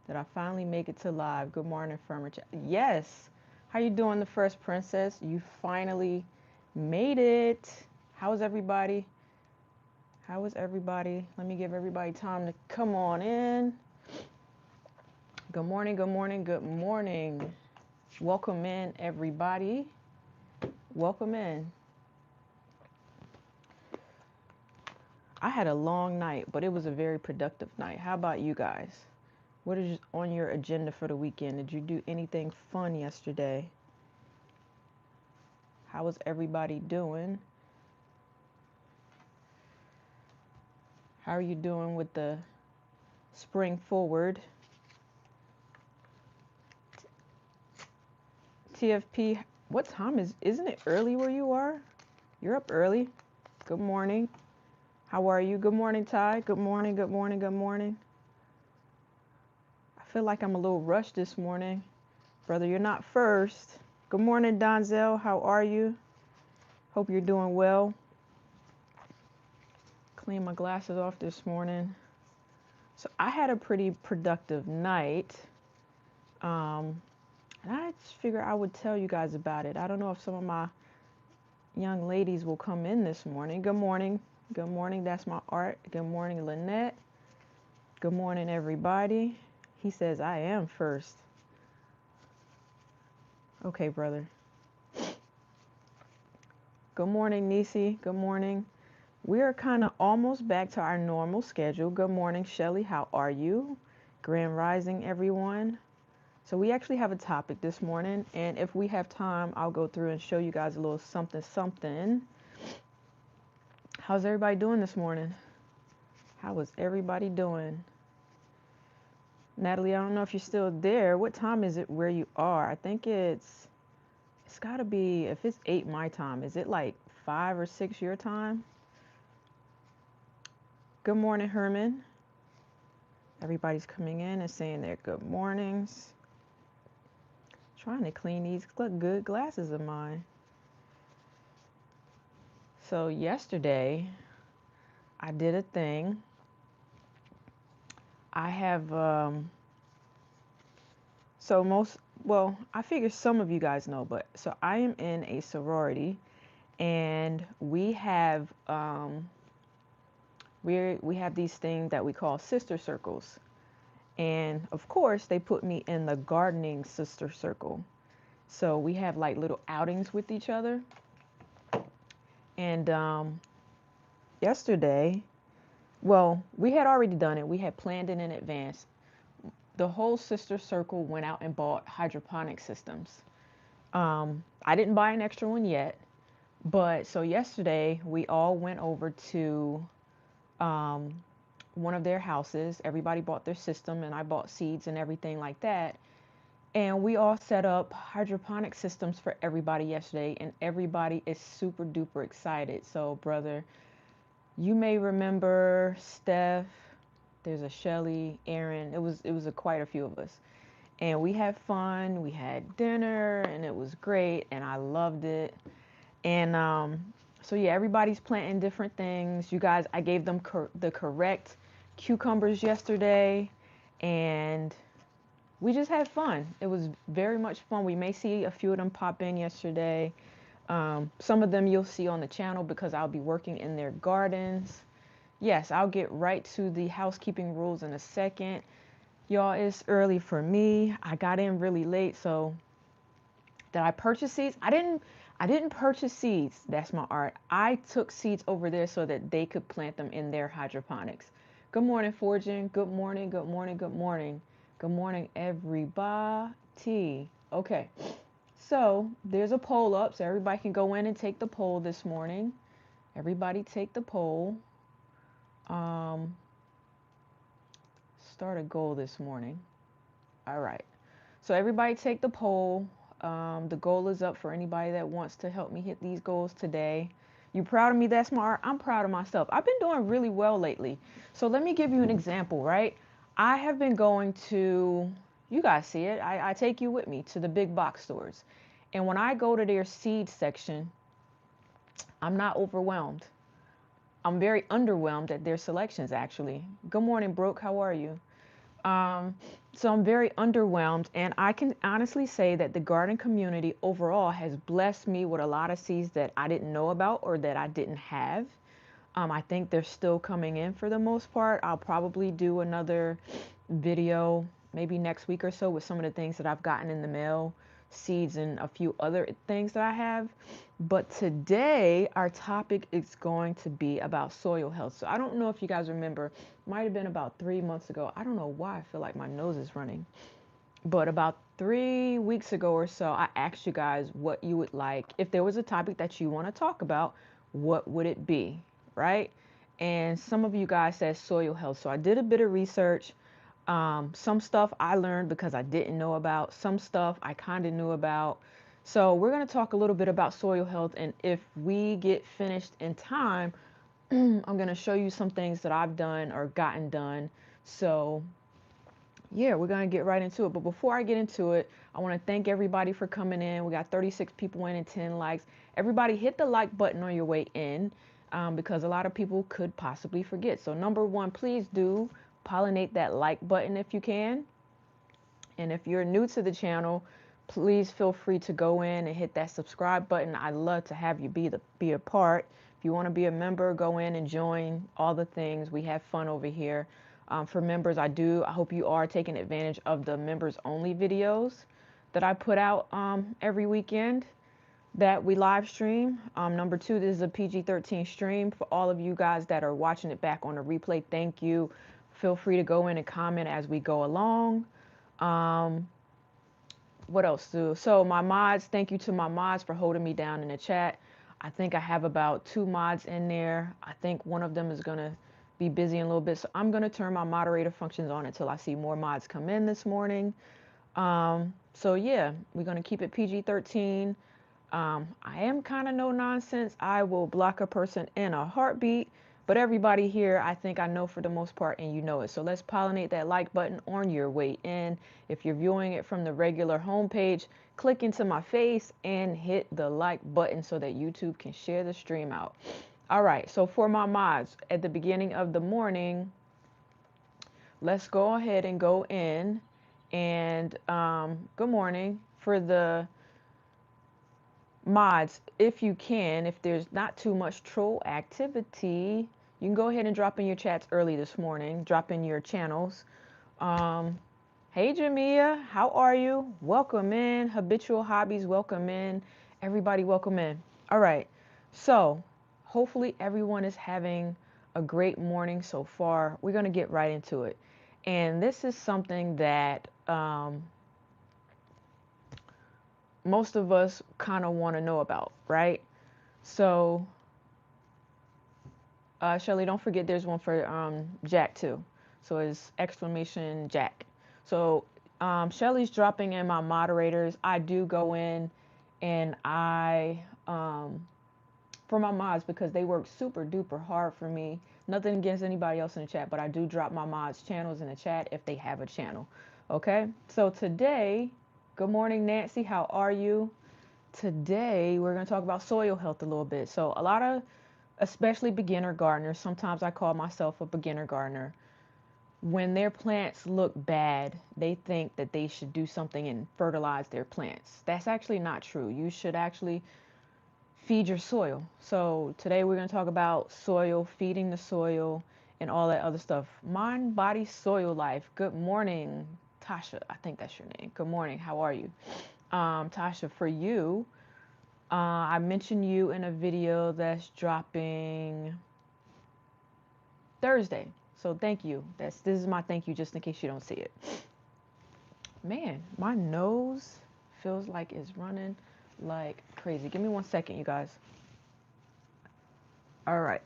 Did I finally make it to live? Good morning, Furniture. Yes. How you doing, the First Princess? You finally made it. How is everybody? How is everybody? Let me give everybody time to come on in. Good morning, good morning, good morning. Welcome in, everybody. Welcome in. I had a long night, but it was a very productive night. How about you guys? What is on your agenda for the weekend? Did you do anything fun yesterday? How was everybody doing? How are you doing with the spring forward? TFP, what time isn't it early where you are? You're up early. Good morning. How are you? Good morning, Ty. Good morning, good morning, good morning. I feel like I'm a little rushed this morning. Brother, you're not first. Good morning, Donzel. How are you? Hope you're doing well. Clean my glasses off this morning. So I had a pretty productive night. And I just figured I would tell you guys about it. I don't know if some of my young ladies will come in this morning. Good morning. Good morning. That's my art. Good morning, Lynette. Good morning, everybody. He says I am first. Okay, brother. Good morning, Nisi. Good morning. We are kind of almost back to our normal schedule. Good morning, Shelly. How are you? Grand Rising, everyone. So we actually have a topic this morning, and if we have time, I'll go through and show you guys a little something. How's everybody doing this morning? How is everybody doing? Natalie, I don't know if you're still there. What time is it where you are? I think it's got to be, if it's 8 my time, is it like 5 or 6 your time? Good morning, Herman. Everybody's coming in and saying their good mornings. Trying to clean these good glasses of mine. So yesterday, I did a thing. I have, I figure some of you guys know, but so I am in a sorority, and we have, we have these things that we call sister circles. And of course, they put me in the gardening sister circle. So we have like little outings with each other. And yesterday, well, we had already done it. We had planned it in advance. The whole sister circle went out and bought hydroponic systems. I didn't buy an extra one yet, but so yesterday we all went over to one of their houses. Everybody bought their system, and I bought seeds and everything like that. And we all set up hydroponic systems for everybody yesterday, and everybody is super duper excited. So, brother, you may remember Steph. There's a Shelly, Aaron. It was quite a few of us, and we had fun. We had dinner, and it was great, and I loved it. And so yeah, everybody's planting different things. You guys, I gave them the correct cucumbers yesterday, and we just had fun. It was very much fun. We may see a few of them pop in yesterday. Some of them you'll see on the channel because I'll be working in their gardens. Yes, I'll get right to the housekeeping rules in a second. Y'all, it's early for me. I got in really late, so did I purchase seeds? I didn't purchase seeds. That's my art. I took seeds over there so that they could plant them in their hydroponics. Good morning, Fortune. Good morning, good morning, good morning. Good morning, everybody. Okay, so there's a poll up, so everybody can go in and take the poll this morning. Everybody take the poll. Start a goal this morning. All right. So everybody take the poll. The goal is up for anybody that wants to help me hit these goals today. You proud of me? That's my art. I'm proud of myself. I've been doing really well lately. So let me give you an example, right? I have been going to, you guys see it, I take you with me to the big box stores. And when I go to their seed section, I'm not overwhelmed. I'm very underwhelmed at their selections, actually. Good morning, Brooke. How are you? Um, so I'm very underwhelmed, and I can honestly say that the garden community overall has blessed me with a lot of seeds that I didn't know about or that I didn't have. I think they're still coming in for the most part. I'll probably do another video maybe next week or so with some of the things that I've gotten in the mail, seeds, and a few other things that I have. But today, our topic is going to be about soil health. So I don't know if you guys remember, might have been about 3 months ago. I don't know why I feel like my nose is running. But about 3 weeks ago or so, I asked you guys what you would like. If there was a topic that you want to talk about, what would it be? Right? And some of you guys said soil health. So I did a bit of research. Some stuff I learned because I didn't know about. Some stuff I kind of knew about. So we're going to talk a little bit about soil health. And if we get finished in time, I'm going to show you some things that I've done or gotten done. So yeah, we're going to get right into it. But before I get into it, I want to thank everybody for coming in. We got 36 people in and 10 likes. Everybody hit the like button on your way in, because a lot of people could possibly forget. So number one, please do pollinate that like button if you can. And if you're new to the channel, please feel free to go in and hit that subscribe button. I'd love to have you be a part. If you want to be a member, go in and join all the things. We have fun over here. For members, I hope you are taking advantage of the members only videos that I put out every weekend that we live stream. Number two, this is a PG-13 stream. For all of you guys that are watching it back on the replay, thank you. Feel free to go in and comment as we go along. Um, what else do? So my mods, thank you to my mods for holding me down in the chat. I think I have about 2 mods in there. I think one of them is going to be busy in a little bit. So I'm going to turn my moderator functions on until I see more mods come in this morning. So yeah, we're going to keep it PG-13. I am kind of no nonsense. I will block a person in a heartbeat. But everybody here, I think I know for the most part, and you know it. So let's pollinate that like button on your way in. If you're viewing it from the regular homepage, click into my face and hit the like button so that YouTube can share the stream out. All right, so for my mods, at the beginning of the morning, let's go ahead and go in. And good morning. For the mods, if you can, if there's not too much troll activity, you can go ahead and drop in your chats early this morning. Drop in your channels. Um, hey Jamia, how are you? Welcome in. Habitual Hobbies, welcome in. Everybody, welcome in. All right. So hopefully everyone is having a great morning so far. We're going to get right into it. And this is something that most of us kind of want to know about, right? So, Shelly, don't forget there's one for Jack too. So it's exclamation Jack. So Shelly's dropping in my moderators. I do go in and for my mods, because they work super duper hard for me. Nothing against anybody else in the chat, but I do drop my mods channels in the chat if they have a channel. Okay, so today, good morning, Nancy. How are you? Today, we're going to talk about soil health a little bit. So a lot of, especially beginner gardeners, sometimes I call myself a beginner gardener. When their plants look bad, they think that they should do something and fertilize their plants. That's actually not true. You should actually feed your soil. So today we're going to talk about soil, feeding the soil, and all that other stuff. Mind, body, soil life. Good morning, Tasha. I think that's your name. Good morning. How are you? Tasha, for you, I mentioned you in a video that's dropping Thursday. So thank you. This is my thank you, just in case you don't see it. Man, my nose feels like it's running like crazy. Give me 1 second, you guys. All right.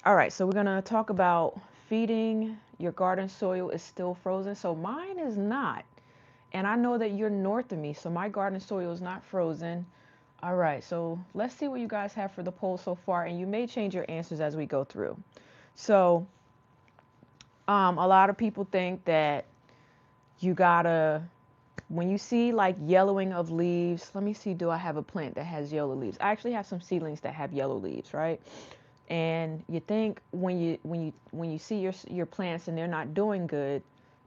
All right, so we're going to talk about feeding your garden soil is still frozen. So mine is not. And I know that you're north of me, so my garden soil is not frozen. All right, so let's see what you guys have for the poll so far, and you may change your answers as we go through. So a lot of people think that you gotta, when you see like yellowing of leaves, let me see, do I have a plant that has yellow leaves? I actually have some seedlings that have yellow leaves, right? And you think when you see your plants and they're not doing good,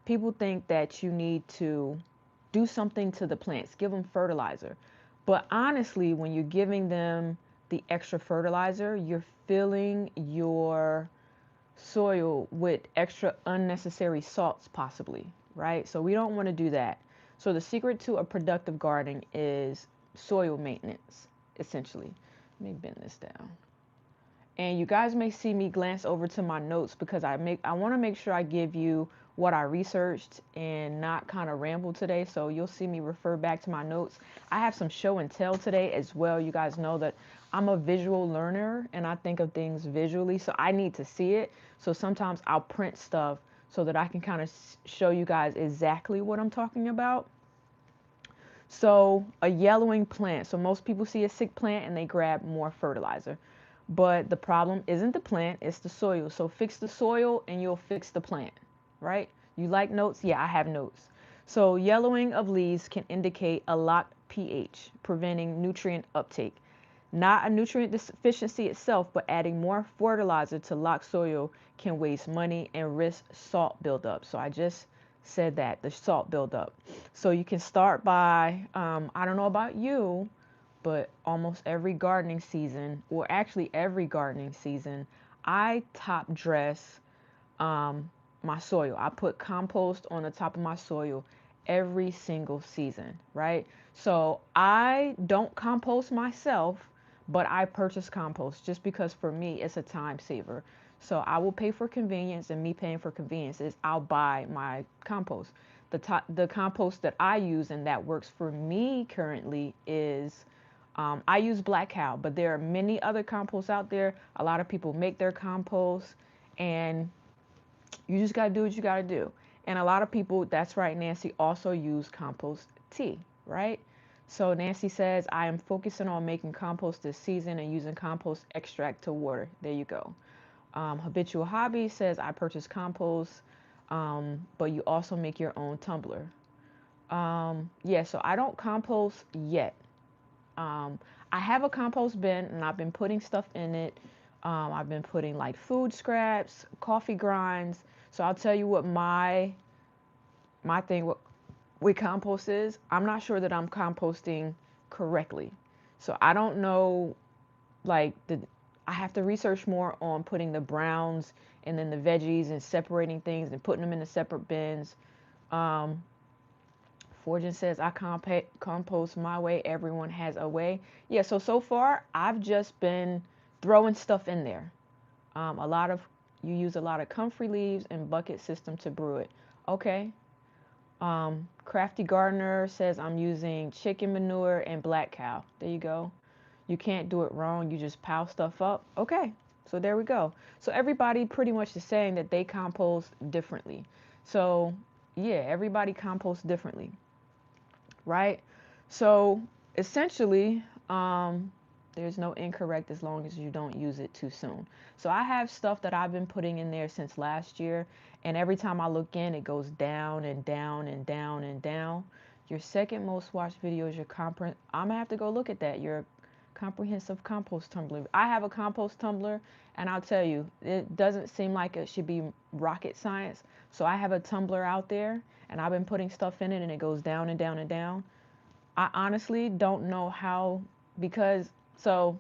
people think that you need to do something to the plants, give them fertilizer. But honestly, when you're giving them the extra fertilizer, you're filling your soil with extra unnecessary salts, possibly, right? So we don't want to do that. So the secret to a productive gardening is soil maintenance, essentially. Let me bend this down. And you guys may see me glance over to my notes because I want to make sure I give you what I researched and not kind of ramble today. So you'll see me refer back to my notes. I have some show and tell today as well. You guys know that I'm a visual learner and I think of things visually, so I need to see it. So sometimes I'll print stuff so that I can kind of show you guys exactly what I'm talking about. So a yellowing plant. So most people see a sick plant and they grab more fertilizer. But the problem isn't the plant, it's the soil. So fix the soil and you'll fix the plant, right? You like notes? Yeah, I have notes. So yellowing of leaves can indicate a locked pH, preventing nutrient uptake. Not a nutrient deficiency itself, but adding more fertilizer to locked soil can waste money and risk salt buildup. So I just said that, the salt buildup. So you can start by, I don't know about you, but almost every gardening season, or actually every gardening season, I top dress my soil. I put compost on the top of my soil every single season, right? So I don't compost myself, but I purchase compost just because for me it's a time saver. So I will pay for convenience, and me paying for convenience is I'll buy my compost. The compost that I use and that works for me currently is I use Black Cow, but there are many other composts out there. A lot of people make their compost, and you just got to do what you got to do. And a lot of people, that's right, Nancy, also use compost tea, right? So Nancy says, I am focusing on making compost this season and using compost extract to water. There you go. Habitual Hobby says, I purchase compost, but you also make your own tumbler. Yeah, so I don't compost yet. I have a compost bin and I've been putting stuff in it. I've been putting like food scraps, coffee grinds. So I'll tell you what my thing with compost is. I'm not sure that I'm composting correctly. So I don't know, like I have to research more on putting the browns and then the veggies and separating things and putting them in the separate bins. Fortune says, I compost my way. Everyone has a way. Yeah, so far, I've just been throwing stuff in there. You use a lot of comfrey leaves and bucket system to brew it. Okay. Crafty Gardener says, I'm using chicken manure and Black Cow. There you go. You can't do it wrong. You just pile stuff up. Okay. So there we go. So everybody pretty much is saying that they compost differently. So yeah, everybody composts differently, right? So essentially, there's no incorrect as long as you don't use it too soon. So I have stuff that I've been putting in there since last year, and every time I look in, it goes down and down and down and down. Your second most watched video is your I'm gonna have to go look at that. Your comprehensive compost tumbler. I have a compost tumbler, and I'll tell you, it doesn't seem like it should be rocket science. So I have a tumbler out there, and I've been putting stuff in it, and it goes down and down and down. I honestly don't know how, because, so,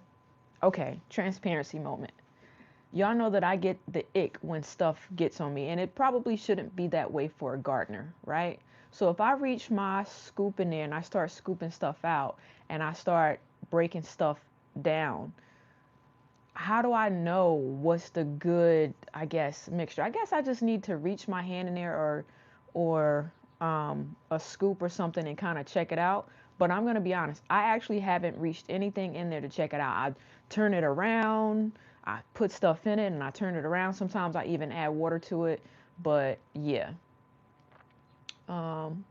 okay, transparency moment. Y'all know that I get the ick when stuff gets on me, and it probably shouldn't be that way for a gardener, right? So if I reach my scoop in there and I start scooping stuff out and I start breaking stuff down, how do I know what's the good, I guess, mixture? I guess I just need to reach my hand in there, or a scoop or something, and kind of check it out. But I'm going to be honest, I actually haven't reached anything in there to check it out. I turn it around, I put stuff in it, and I turn it around. Sometimes I even add water to it. But yeah, um,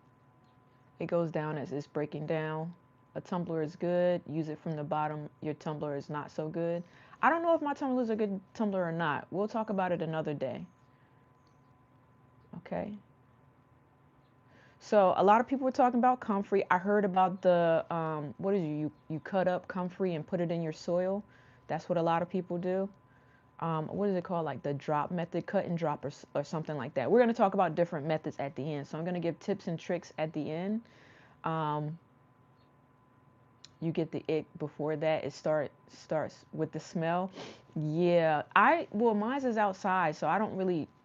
it goes down as it's breaking down. A tumbler is good. Use it from the bottom. Your tumbler is not so good. I don't know if my tumbler is a good tumbler or not. We'll talk about it another day. Okay. So a lot of people were talking about comfrey. I heard about the what is you cut up comfrey and put it in your soil. That's what a lot of people do. what is it called? Like the drop method, cut and drop, or something like that. We're going to talk about different methods at the end. So I'm going to give tips and tricks at the end. You get the ick before that. It starts with the smell. Yeah, well, mine's is outside, so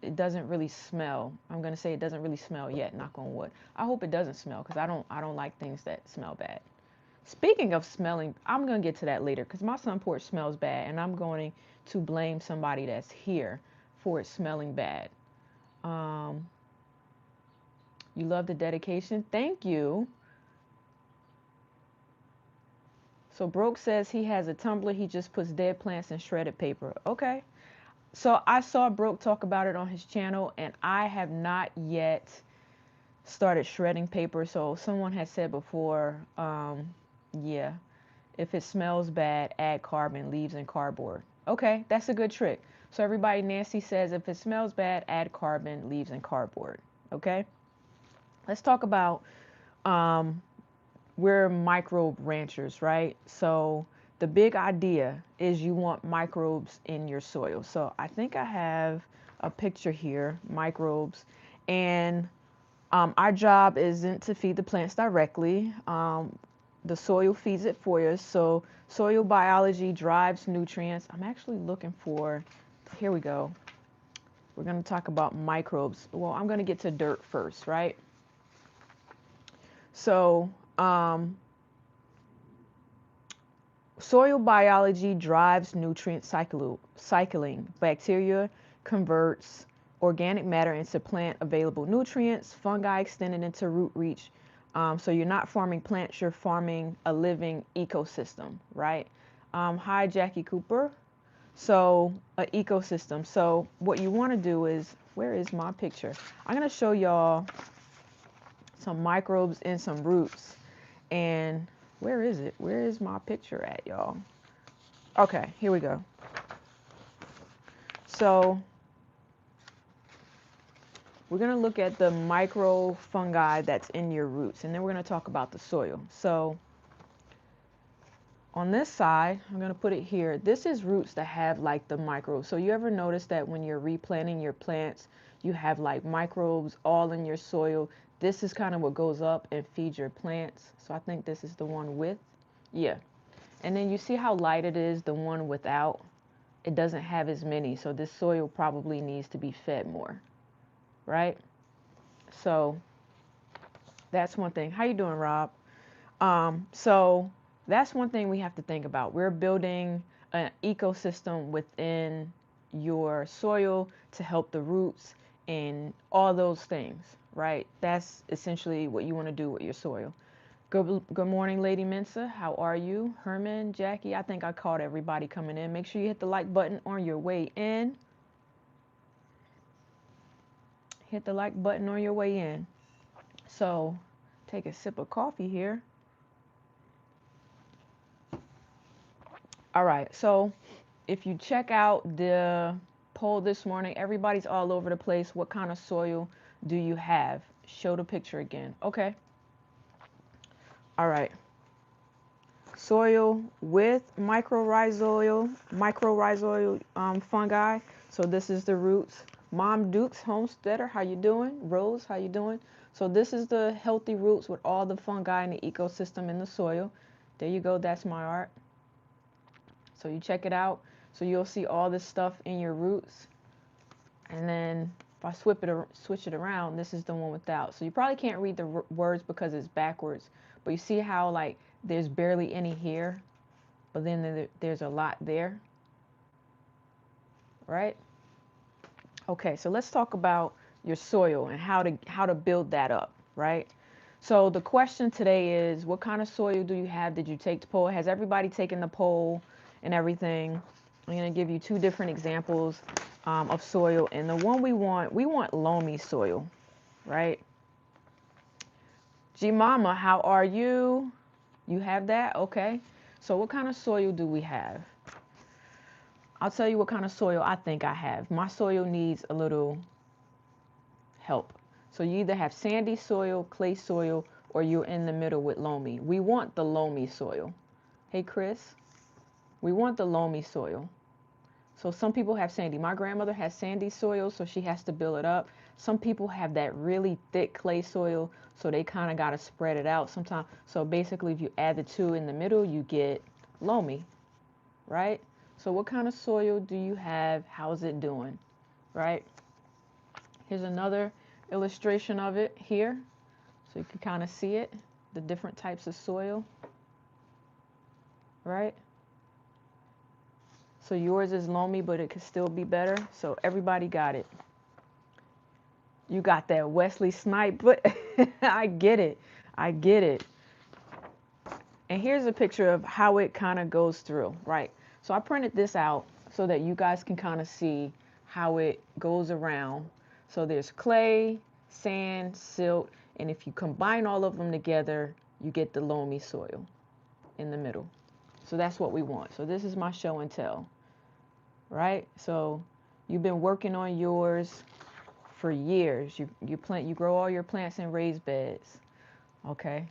it doesn't really smell. I'm gonna say it doesn't really smell yet, knock on wood. I hope it doesn't smell, because I don't like things that smell bad. Speaking of smelling, I'm gonna get to that later, because my sun porch smells bad, and I'm going to blame somebody that's here for it smelling bad. Um, you love the dedication. Thank you. So Broke says he has a tumbler. He just puts dead plants in shredded paper. Okay. So I saw Broke talk about it on his channel, and I have not yet started shredding paper. So someone has said before, yeah, if it smells bad, add carbon, leaves, and cardboard. Okay, that's a good trick. So everybody, Nancy says if it smells bad, add carbon, leaves, and cardboard. Okay. Let's talk about we're microbe ranchers, right? So the big idea is you want microbes in your soil. So I think I have a picture here, microbes, and our job isn't to feed the plants directly. The soil feeds it for you. So soil biology drives nutrients. I'm actually looking for, here we go. We're going to talk about microbes. Well, I'm going to get to dirt first, right? So, soil biology drives nutrient cycling. Bacteria converts organic matter into plant available nutrients. Fungi extended into root reach. So you're not farming plants, you're farming a living ecosystem, right? Hi, Jackie Cooper. So an ecosystem. So what you want to do is, where is my picture? I'm going to show y'all some microbes and some roots. And where is it? Where is my picture at, y'all? Okay, here we go. So we're going to look at the micro fungi that's in your roots, and then we're going to talk about the soil. So on this side, I'm going to put it here. This is roots that have like the microbes. So you ever notice that when you're replanting your plants, you have like microbes all in your soil? This is kind of what goes up and feeds your plants. So I think this is the one with, yeah. And then you see how light it is, the one without? It doesn't have as many. So this soil probably needs to be fed more, right? So that's one thing. How you doing, Rob? So that's one thing we have to think about. We're building an ecosystem within your soil to help the roots and all those things, right? That's essentially what you want to do with your soil. Good morning, Lady Mensa. How are you? Herman, Jackie, I think I caught everybody coming in. Make sure you hit the like button on your way in. Hit the like button on your way in. So take a sip of coffee here. All right, so if you check out the poll this morning, everybody's all over the place. What kind of soil do you have? Show the picture again. Okay. All right. Soil with mycorrhizal fungi. So this is the roots. Mom Dukes Homesteader, how you doing? Rose, how you doing? So this is the healthy roots with all the fungi in the ecosystem in the soil. There you go. That's my art. So you check it out. So you'll see all this stuff in your roots. And then if I switch it around, this is the one without. So you probably can't read the words because it's backwards. But you see how like there's barely any here, but then there's a lot there, right? Okay, so let's talk about your soil and how to build that up, right? So the question today is, what kind of soil do you have? Did you take the poll? Has everybody taken the poll and everything? I'm going to give you two different examples of soil. And the one we want loamy soil, right? G Mama, how are you? You have that? Okay. So what kind of soil do we have? I'll tell you what kind of soil I think I have. My soil needs a little help. So you either have sandy soil, clay soil, or you're in the middle with loamy. We want the loamy soil. Hey, Chris. We want the loamy soil. So some people have sandy. My grandmother has sandy soil, so she has to build it up. Some people have that really thick clay soil, so they kind of got to spread it out sometimes. So basically, if you add the two in the middle, you get loamy, right? So what kind of soil do you have? How's it doing, right? Here's another illustration of it here, so you can kind of see it, the different types of soil, right? So yours is loamy, but it could still be better. So everybody got it. You got that Wesley Snipe, but I get it. I get it. And here's a picture of how it kind of goes through, right? So I printed this out so that you guys can kind of see how it goes around. So there's clay, sand, silt, and if you combine all of them together, you get the loamy soil in the middle. So that's what we want. So this is my show and tell, right? So you've been working on yours for years. You grow all your plants in raised beds, okay?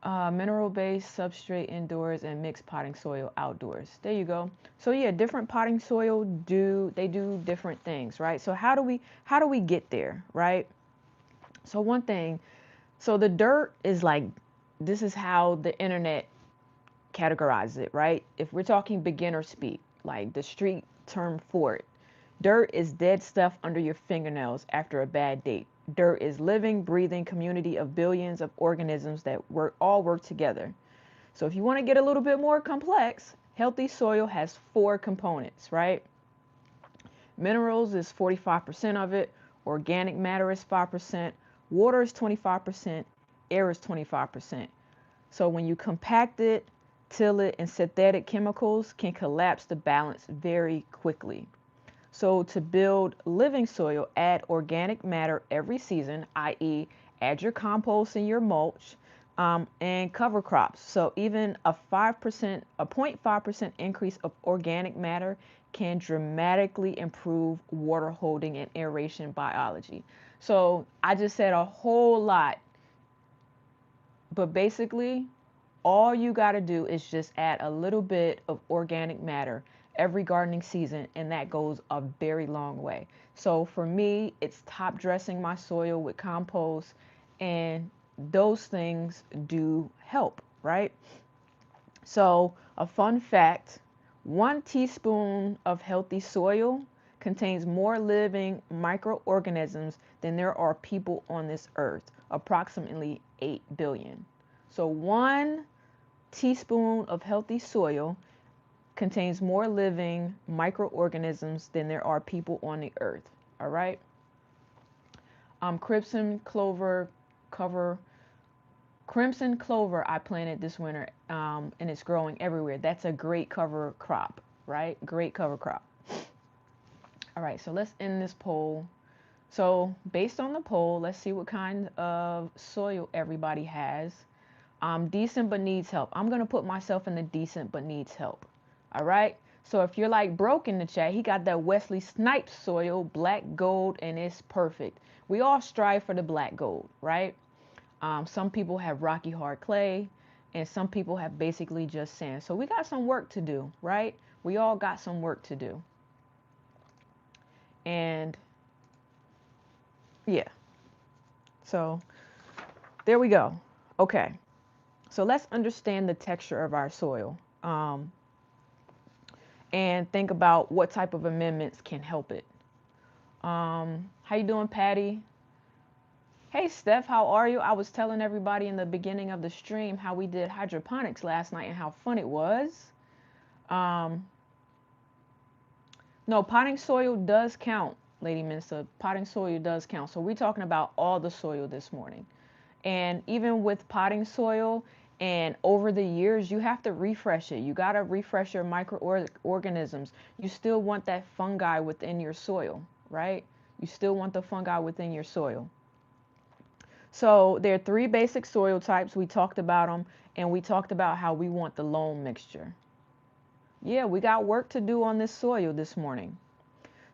Mineral-based substrate indoors and mixed potting soil outdoors. There you go. So yeah, different potting soil do different things, right? So how do we get there, right? So one thing, so the dirt is like, this is how the internet categorizes it, right? If we're talking beginner speak, like the street term for it, dirt is dead stuff under your fingernails after a bad date. Dirt is living, breathing community of billions of organisms that all work together. So if you want to get a little bit more complex, healthy soil has 4 components, right? Minerals is 45% of it, organic matter is 5%, water is 25%, air is 25%. So when you compact it, till it, and synthetic chemicals can collapse the balance very quickly. So to build living soil, add organic matter every season, i.e. add your compost and your mulch, and cover crops. So even a 0.5% increase of organic matter can dramatically improve water holding and aeration biology. So I just said a whole lot, but basically all you got to do is just add a little bit of organic matter every gardening season, and that goes a very long way. So for me, it's top dressing my soil with compost, and those things do help, right? So a fun fact, 1 teaspoon of healthy soil contains more living microorganisms than there are people on this earth, approximately 8 billion. So 1 teaspoon of healthy soil contains more living microorganisms than there are people on the earth. All right. Crimson clover I planted this winter, and it's growing everywhere. That's a great cover crop, right? Great cover crop. All right, so let's end this poll. So based on the poll, let's see what kind of soil everybody has. Decent but needs help. I'm going to put myself in the decent but needs help. All right. So if you're like broke in the chat, he got that Wesley Snipes soil, black gold, and it's perfect. We all strive for the black gold, right? Some people have rocky hard clay, and some people have basically just sand. So we got some work to do, right? We all got some work to do. And yeah. So there we go. Okay. So let's understand the texture of our soil, and think about what type of amendments can help it. How you doing, Patty? Hey, Steph, how are you? I was telling everybody in the beginning of the stream how we did hydroponics last night and how fun it was. No, potting soil does count, Lady Minister. Potting soil does count. So we're talking about all the soil this morning. And even with potting soil, and over the years, you have to refresh it. You got to refresh your microorganisms. You still want that fungi within your soil, right? You still want the fungi within your soil. So there are 3 basic soil types. We talked about them, and we talked about how we want the loam mixture. Yeah, we got work to do on this soil this morning.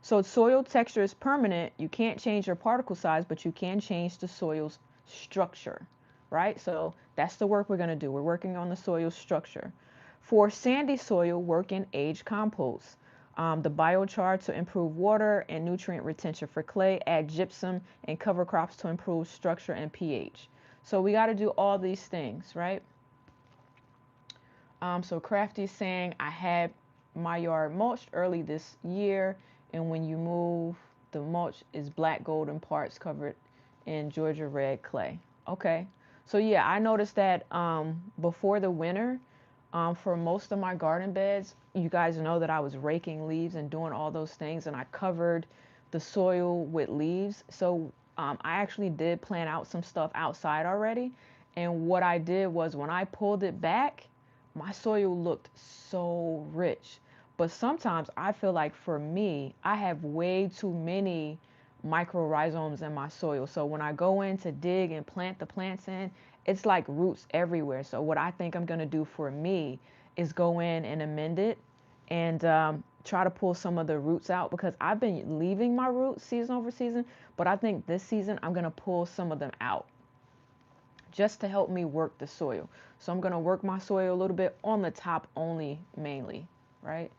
So soil texture is permanent. You can't change your particle size, but you can change the soil's structure, right? So that's the work we're going to do. We're working on the soil structure. For sandy soil, work in age compost. The biochar to improve water and nutrient retention. For clay, add gypsum and cover crops to improve structure and pH. So we got to do all these things, right? So Crafty's saying, I had my yard mulched early this year, and when you move, the mulch is black golden parts covered in Georgia red clay. Okay. So yeah, I noticed that before the winter, for most of my garden beds, you guys know that I was raking leaves and doing all those things, and I covered the soil with leaves. So I actually did plant out some stuff outside already. And what I did was when I pulled it back, my soil looked so rich. But sometimes I feel like for me, I have way too many microrhizomes in my soil. So when I go in to dig and plant the plants in, it's like roots everywhere. So what I think I'm going to do for me is go in and amend it and try to pull some of the roots out, because I've been leaving my roots season over season, but I think this season I'm going to pull some of them out just to help me work the soil. So I'm going to work my soil a little bit on the top only, mainly, right?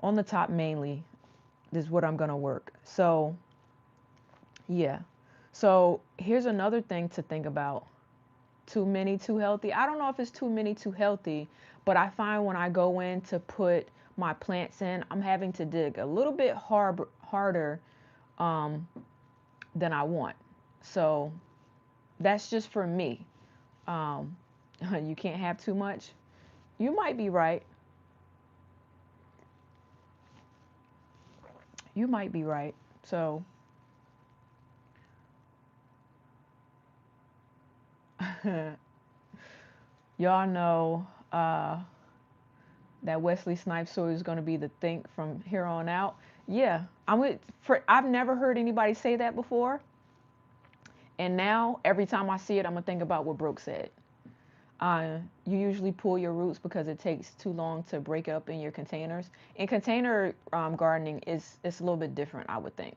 On the top mainly is what I'm going to work. So yeah. So here's another thing to think about. Too many, too healthy. I don't know if it's too many, too healthy, but I find when I go in to put my plants in, I'm having to dig a little bit harder than I want. So that's just for me. Um, you can't have too much. You might be right. You might be right. So y'all know that Wesley Snipes soil is going to be the think from here on out. Yeah, I've never heard anybody say that before, and now every time I see it, I'm gonna think about what Brooke said. You usually pull your roots because it takes too long to break up in your containers. And container gardening is it's a little bit different, I would think.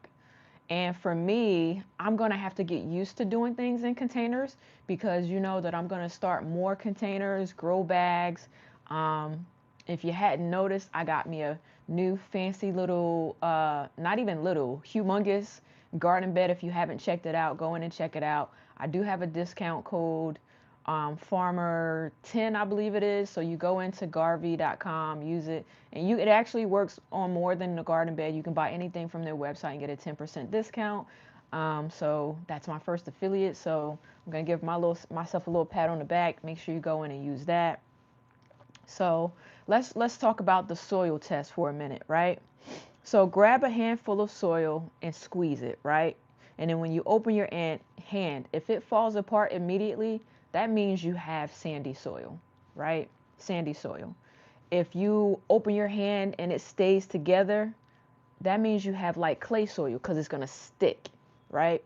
And for me, I'm going to have to get used to doing things in containers, because you know that I'm going to start more containers, grow bags. Um, if you hadn't noticed, I got me a new fancy little, not even little, humongous garden bed. If you haven't checked it out, go in and check it out. I do have a discount code, Farmer 10, I believe it is. So you go into garvey.com, use it, and it actually works on more than the garden bed. You can buy anything from their website and get a 10% discount. So that's my first affiliate. So I'm gonna give myself a little pat on the back. Make sure you go in and use that. So let's talk about the soil test for a minute, right? So grab a handful of soil and squeeze it, right? And then when you open your hand, if it falls apart immediately, that means you have sandy soil, right? Sandy soil. If you open your hand and it stays together, that means you have like clay soil, because it's going to stick, right?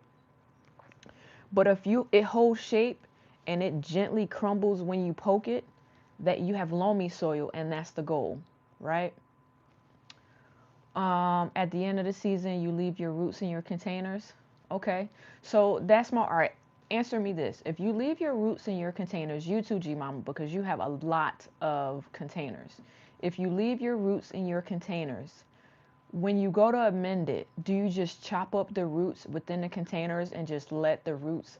But if it holds shape and it gently crumbles when you poke it, that you have loamy soil, and that's the goal, right? At the end of the season, you leave your roots in your containers. Okay, so that's all right. Answer me this: if you leave your roots in your containers, you too, G Mama, because you have a lot of containers. If you leave your roots in your containers, when you go to amend it, do you just chop up the roots within the containers and just let the roots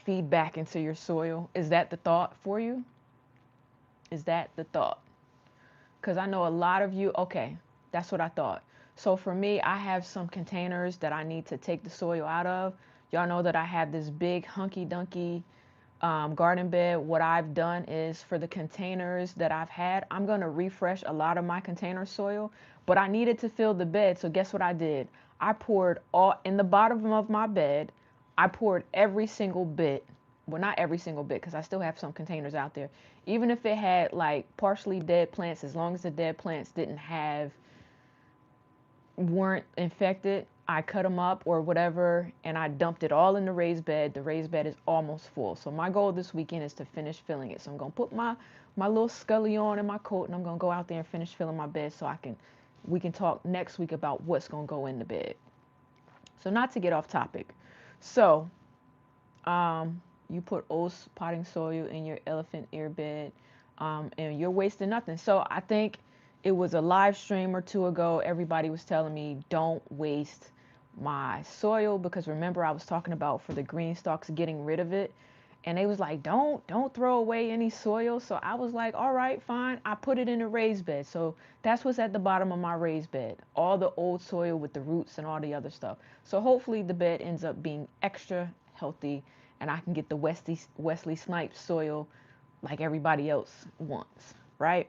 feed back into your soil? Is that the thought for you? Is that the thought? Because I know a lot of you, okay, that's what I thought. So for me, I have some containers that I need to take the soil out of. Y'all know that I have this big hunky dunky garden bed. What I've done is, for the containers that I've had, I'm going to refresh a lot of my container soil, but I needed to fill the bed. So guess what I did? I poured all in the bottom of my bed. I poured every single bit. Well, not every single bit, because I still have some containers out there. Even if it had like partially dead plants, as long as the dead plants weren't infected, I cut them up or whatever, and I dumped it all in the raised bed. The raised bed is almost full. So my goal this weekend is to finish filling it. So I'm going to put my little scully on and my coat, and I'm going to go out there and finish filling my bed, so we can talk next week about what's going to go in the bed. So not to get off topic. So you put old potting soil in your elephant ear bed. And you're wasting nothing. So I think it was a live stream or two ago. Everybody was telling me don't waste my soil, because remember I was talking about for the green stalks getting rid of it, and they was like don't throw away any soil. So I was like, all right, fine. I put it in a raised bed. So that's what's at the bottom of my raised bed, all the old soil with the roots and all the other stuff. So hopefully the bed ends up being extra healthy, and I can get the Wesley Snipes soil like everybody else wants, right?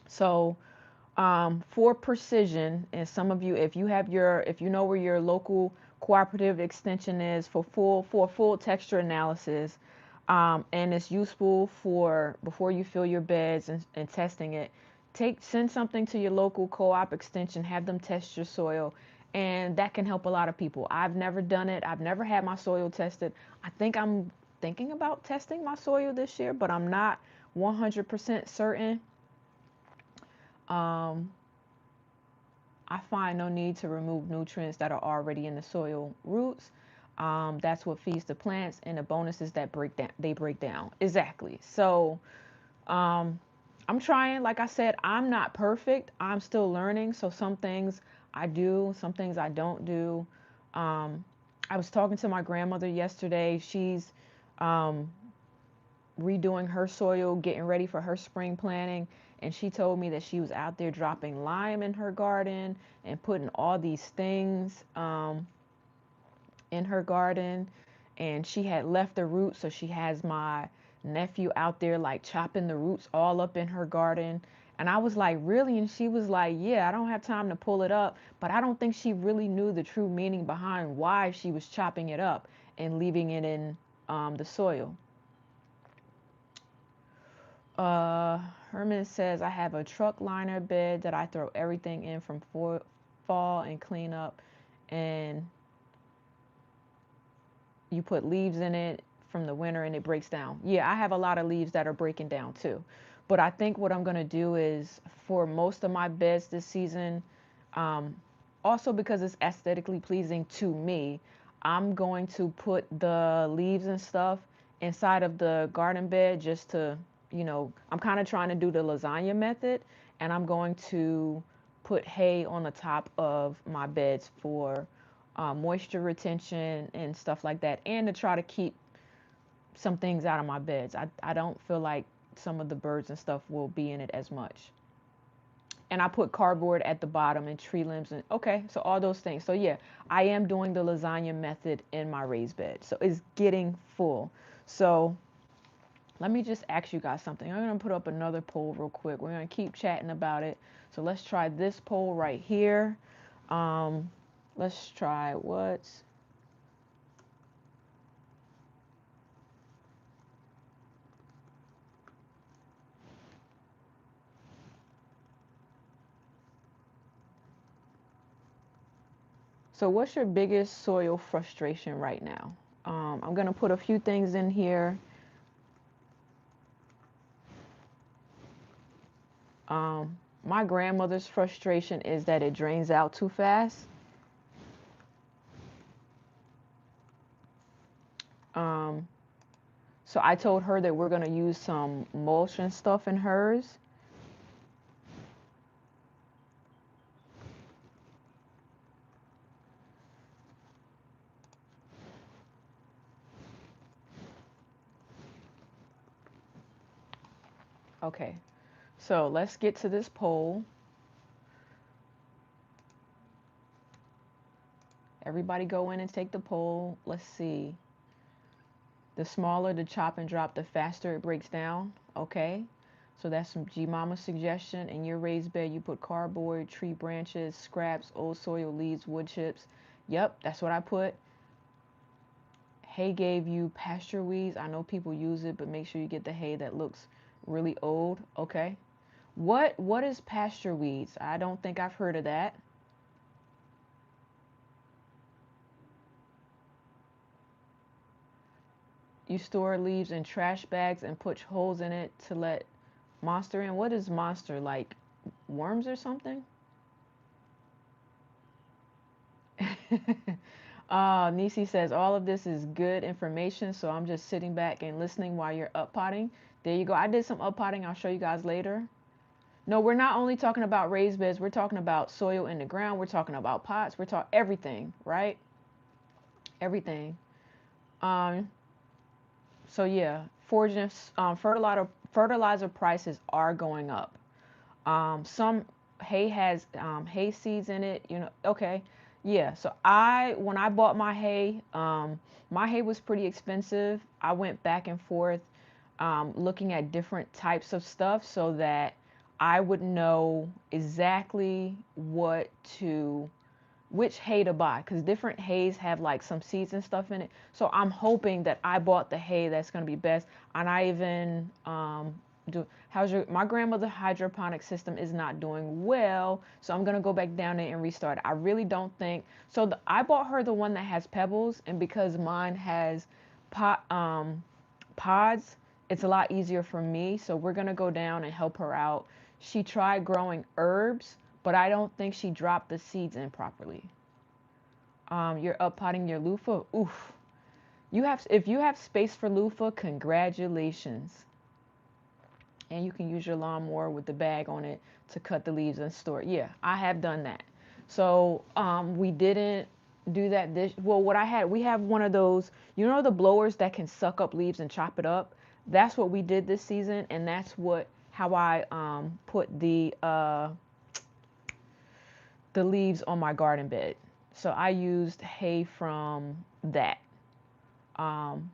So for precision, and some of you, if you know where your local cooperative extension is for full texture analysis, and it's useful for before you fill your beds and testing it, send something to your local co-op extension, have them test your soil, and that can help a lot of people. I've never done it. I've never had my soil tested. I think I'm thinking about testing my soil this year, but I'm not 100% certain. Um, I find no need to remove nutrients that are already in the soil roots. That's what feeds the plants, and the bonus is that they break down. Exactly. So I'm trying. Like I said, I'm not perfect. I'm still learning. So some things I do, some things I don't do. Um, I was talking to my grandmother yesterday. She's um, redoing her soil, getting ready for her spring planting. And she told me that she was out there dropping lime in her garden and putting all these things in her garden. And she had left the roots, so she has my nephew out there like chopping the roots all up in her garden. And I was like, really? And she was like, yeah, I don't have time to pull it up. But I don't think she really knew the true meaning behind why she was chopping it up and leaving it in the soil. Uh, Herman says, I have a truck liner bed that I throw everything in from fall and clean up, and you put leaves in it from the winter and it breaks down. Yeah, I have a lot of leaves that are breaking down too. But I think what I'm going to do is for most of my beds this season, um, also because it's aesthetically pleasing to me, I'm going to put the leaves and stuff inside of the garden bed just to, I'm kind of trying to do the lasagna method, and I'm going to put hay on the top of my beds for moisture retention and stuff like that, and to try to keep some things out of my beds. I don't feel like some of the birds and stuff will be in it as much. And I put cardboard at the bottom and tree limbs, and okay, so all those things. So yeah, I am doing the lasagna method in my raised bed. So it's getting full. So let me just ask you guys something. I'm going to put up another poll real quick. We're going to keep chatting about it. So let's try this poll right here. Let's try what's so what's your biggest soil frustration right now? I'm going to put a few things in here. My grandmother's frustration is that it drains out too fast. Um, so I told her that we're going to use some mulch and stuff in hers. Okay, so let's get to this poll. Everybody go in and take the poll. Let's see. The smaller the chop and drop, the faster it breaks down. Okay, so that's some G Mama suggestion. In your raised bed, you put cardboard, tree branches, scraps, old soil, leaves, wood chips. Yep, that's what I put. Hay gave you pasture weeds. I know people use it, but make sure you get the hay that looks really old. Okay. What is pasture weeds? I don't think I've heard of that. You store leaves in trash bags and put holes in it to let monster in. What is monster? Like worms or something? Nisi says all of this is good information, so I'm just sitting back and listening while you're up potting. There you go. I did some up potting. I'll show you guys later. No, we're not only talking about raised beds. We're talking about soil in the ground. We're talking about pots. We're talking everything, right? Everything. Um, so yeah, foraging, fertilizer prices are going up. Some hay has hay seeds in it, you know. Okay, yeah. So when I bought my hay was pretty expensive. I went back and forth looking at different types of stuff so that I would know exactly which hay to buy, because different hays have like some seeds and stuff in it. So I'm hoping that I bought the hay that's going to be best. And I even my grandmother's hydroponic system is not doing well, so I'm going to go back down there and restart it. I really don't think so. I bought her the one that has pebbles, and because mine has pods, it's a lot easier for me. So we're going to go down and help her out. She tried growing herbs, but I don't think she dropped the seeds in properly. You're up potting your loofah. Oof. If you have space for loofah, congratulations. And you can use your lawnmower with the bag on it to cut the leaves and store it. Yeah, I have done that. So we didn't do that we have one of those, you know, the blowers that can suck up leaves and chop it up. That's what we did this season, and that's how I put the leaves on my garden bed. So I used hay from that. Um,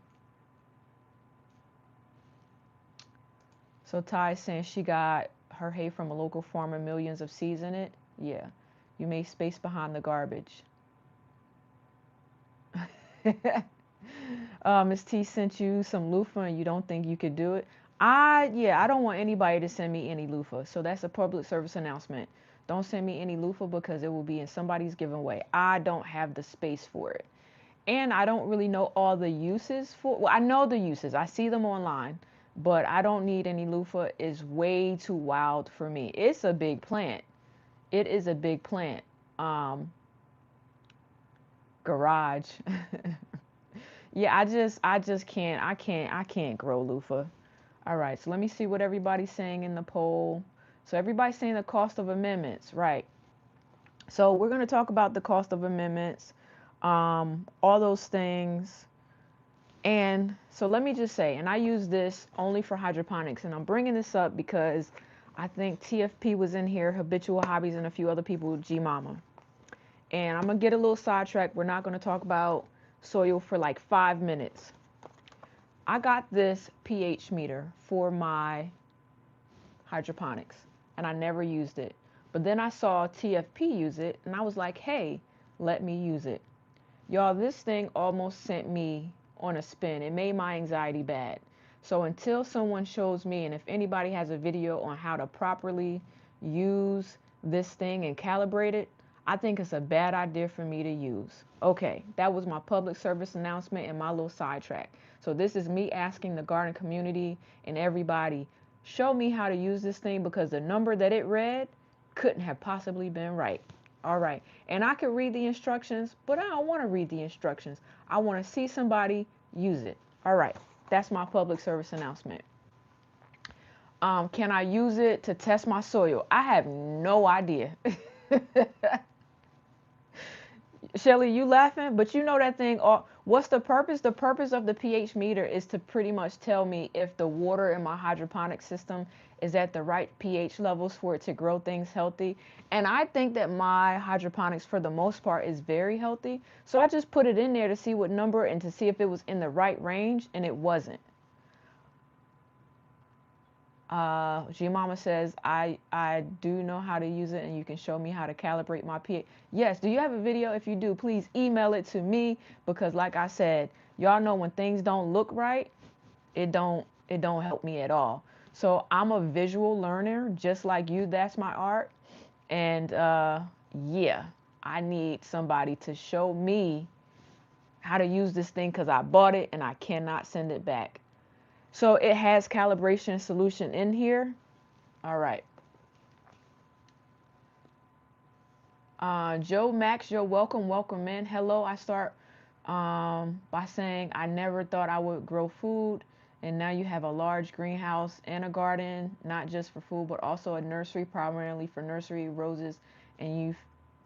so Ty is saying she got her hay from a local farmer, millions of seeds in it. Yeah, you made space behind the garbage. Miss T sent you some loofah and you don't think you could do it. I don't want anybody to send me any loofah. So that's a public service announcement. Don't send me any loofah because it will be in somebody's giveaway. I don't have the space for it. And I don't really know all the uses I know the uses. I see them online, but I don't need any loofah. It's way too wild for me. It's a big plant. It is a big plant. Um, Garage. Yeah, I just can't grow loofah. All right, so let me see what everybody's saying in the poll. So everybody's saying the cost of amendments, right? So we're going to talk about the cost of amendments, all those things. And so let me just say, and I use this only for hydroponics, and I'm bringing this up because I think TFP was in here, Habitual Hobbies, and a few other people, G Mama. And I'm going to get a little sidetracked. We're not going to talk about soil for like 5 minutes. I got this pH meter for my hydroponics, and I never used it. But then I saw TFP use it, and I was like, hey, let me use it. Y'all, this thing almost sent me on a spin. It made my anxiety bad. So until someone shows me, and if anybody has a video on how to properly use this thing and calibrate it, I think it's a bad idea for me to use. Okay, that was my public service announcement and my little sidetrack. So this is me asking the garden community and everybody, show me how to use this thing, because the number that it read couldn't have possibly been right. All right. And I can read the instructions, but I don't want to read the instructions. I want to see somebody use it. All right. That's my public service announcement. Can I use it to test my soil? I have no idea. Shelly, you laughing? But you know that thing. What's the purpose? The purpose of the pH meter is to pretty much tell me if the water in my hydroponic system is at the right pH levels for it to grow things healthy. And I think that my hydroponics, for the most part, is very healthy. So I just put it in there to see what number and to see if it was in the right range, and it wasn't. G Mama says, I do know how to use it, and you can show me how to calibrate my pH. Yes, do you have a video? If you do, please email it to me, because like I said, y'all know when things don't look right, it don't help me at all. So I'm a visual learner, just like you. That's my art. And yeah, I need somebody to show me how to use this thing, because I bought it and I cannot send it back. So it has calibration solution in here. All right. Joe Max, you're welcome in. Hello, I start by saying, I never thought I would grow food. And now you have a large greenhouse and a garden, not just for food, but also a nursery, primarily for nursery roses. And you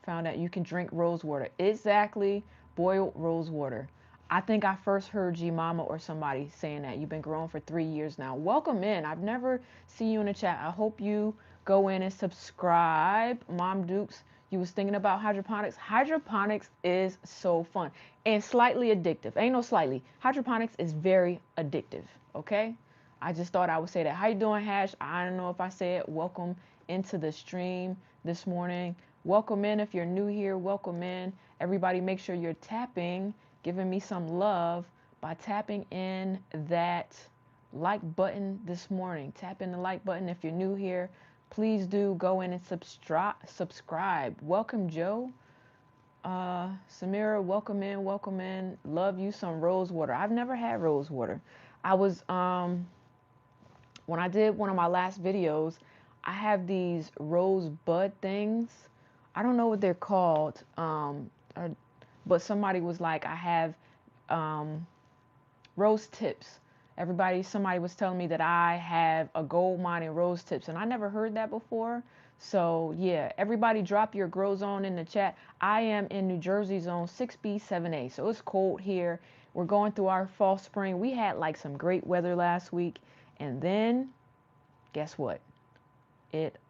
found out you can drink rose water. Exactly, boiled rose water. I think I first heard G Mama or somebody saying that. You've been growing for 3 years now. Welcome in. I've never seen you in the chat. I hope you go in and subscribe. Mom Dukes, you was thinking about hydroponics. Hydroponics is so fun and slightly addictive. Ain't no slightly. Hydroponics is very addictive. Okay. I just thought I would say that. How you doing, Hash? I don't know if I said welcome into the stream this morning. Welcome in. If you're new here, welcome in. Everybody make sure you're tapping, giving me some love by tapping in that like button this morning. Tap in the like button. If you're new here, please do go in and subscribe. Welcome, Joe. Samira, welcome in, welcome in. Love you some rose water. I've never had rose water. I was, when I did one of my last videos, I have these rose bud things. I don't know what they're called, but somebody was like, I have rose tips. Somebody was telling me that I have a gold mine in rose tips, and I never heard that before. So yeah, everybody drop your grow zone in the chat. I am in New Jersey zone 6B, 7A. So it's cold here. We're going through our fall spring. We had like some great weather last week. And then guess what?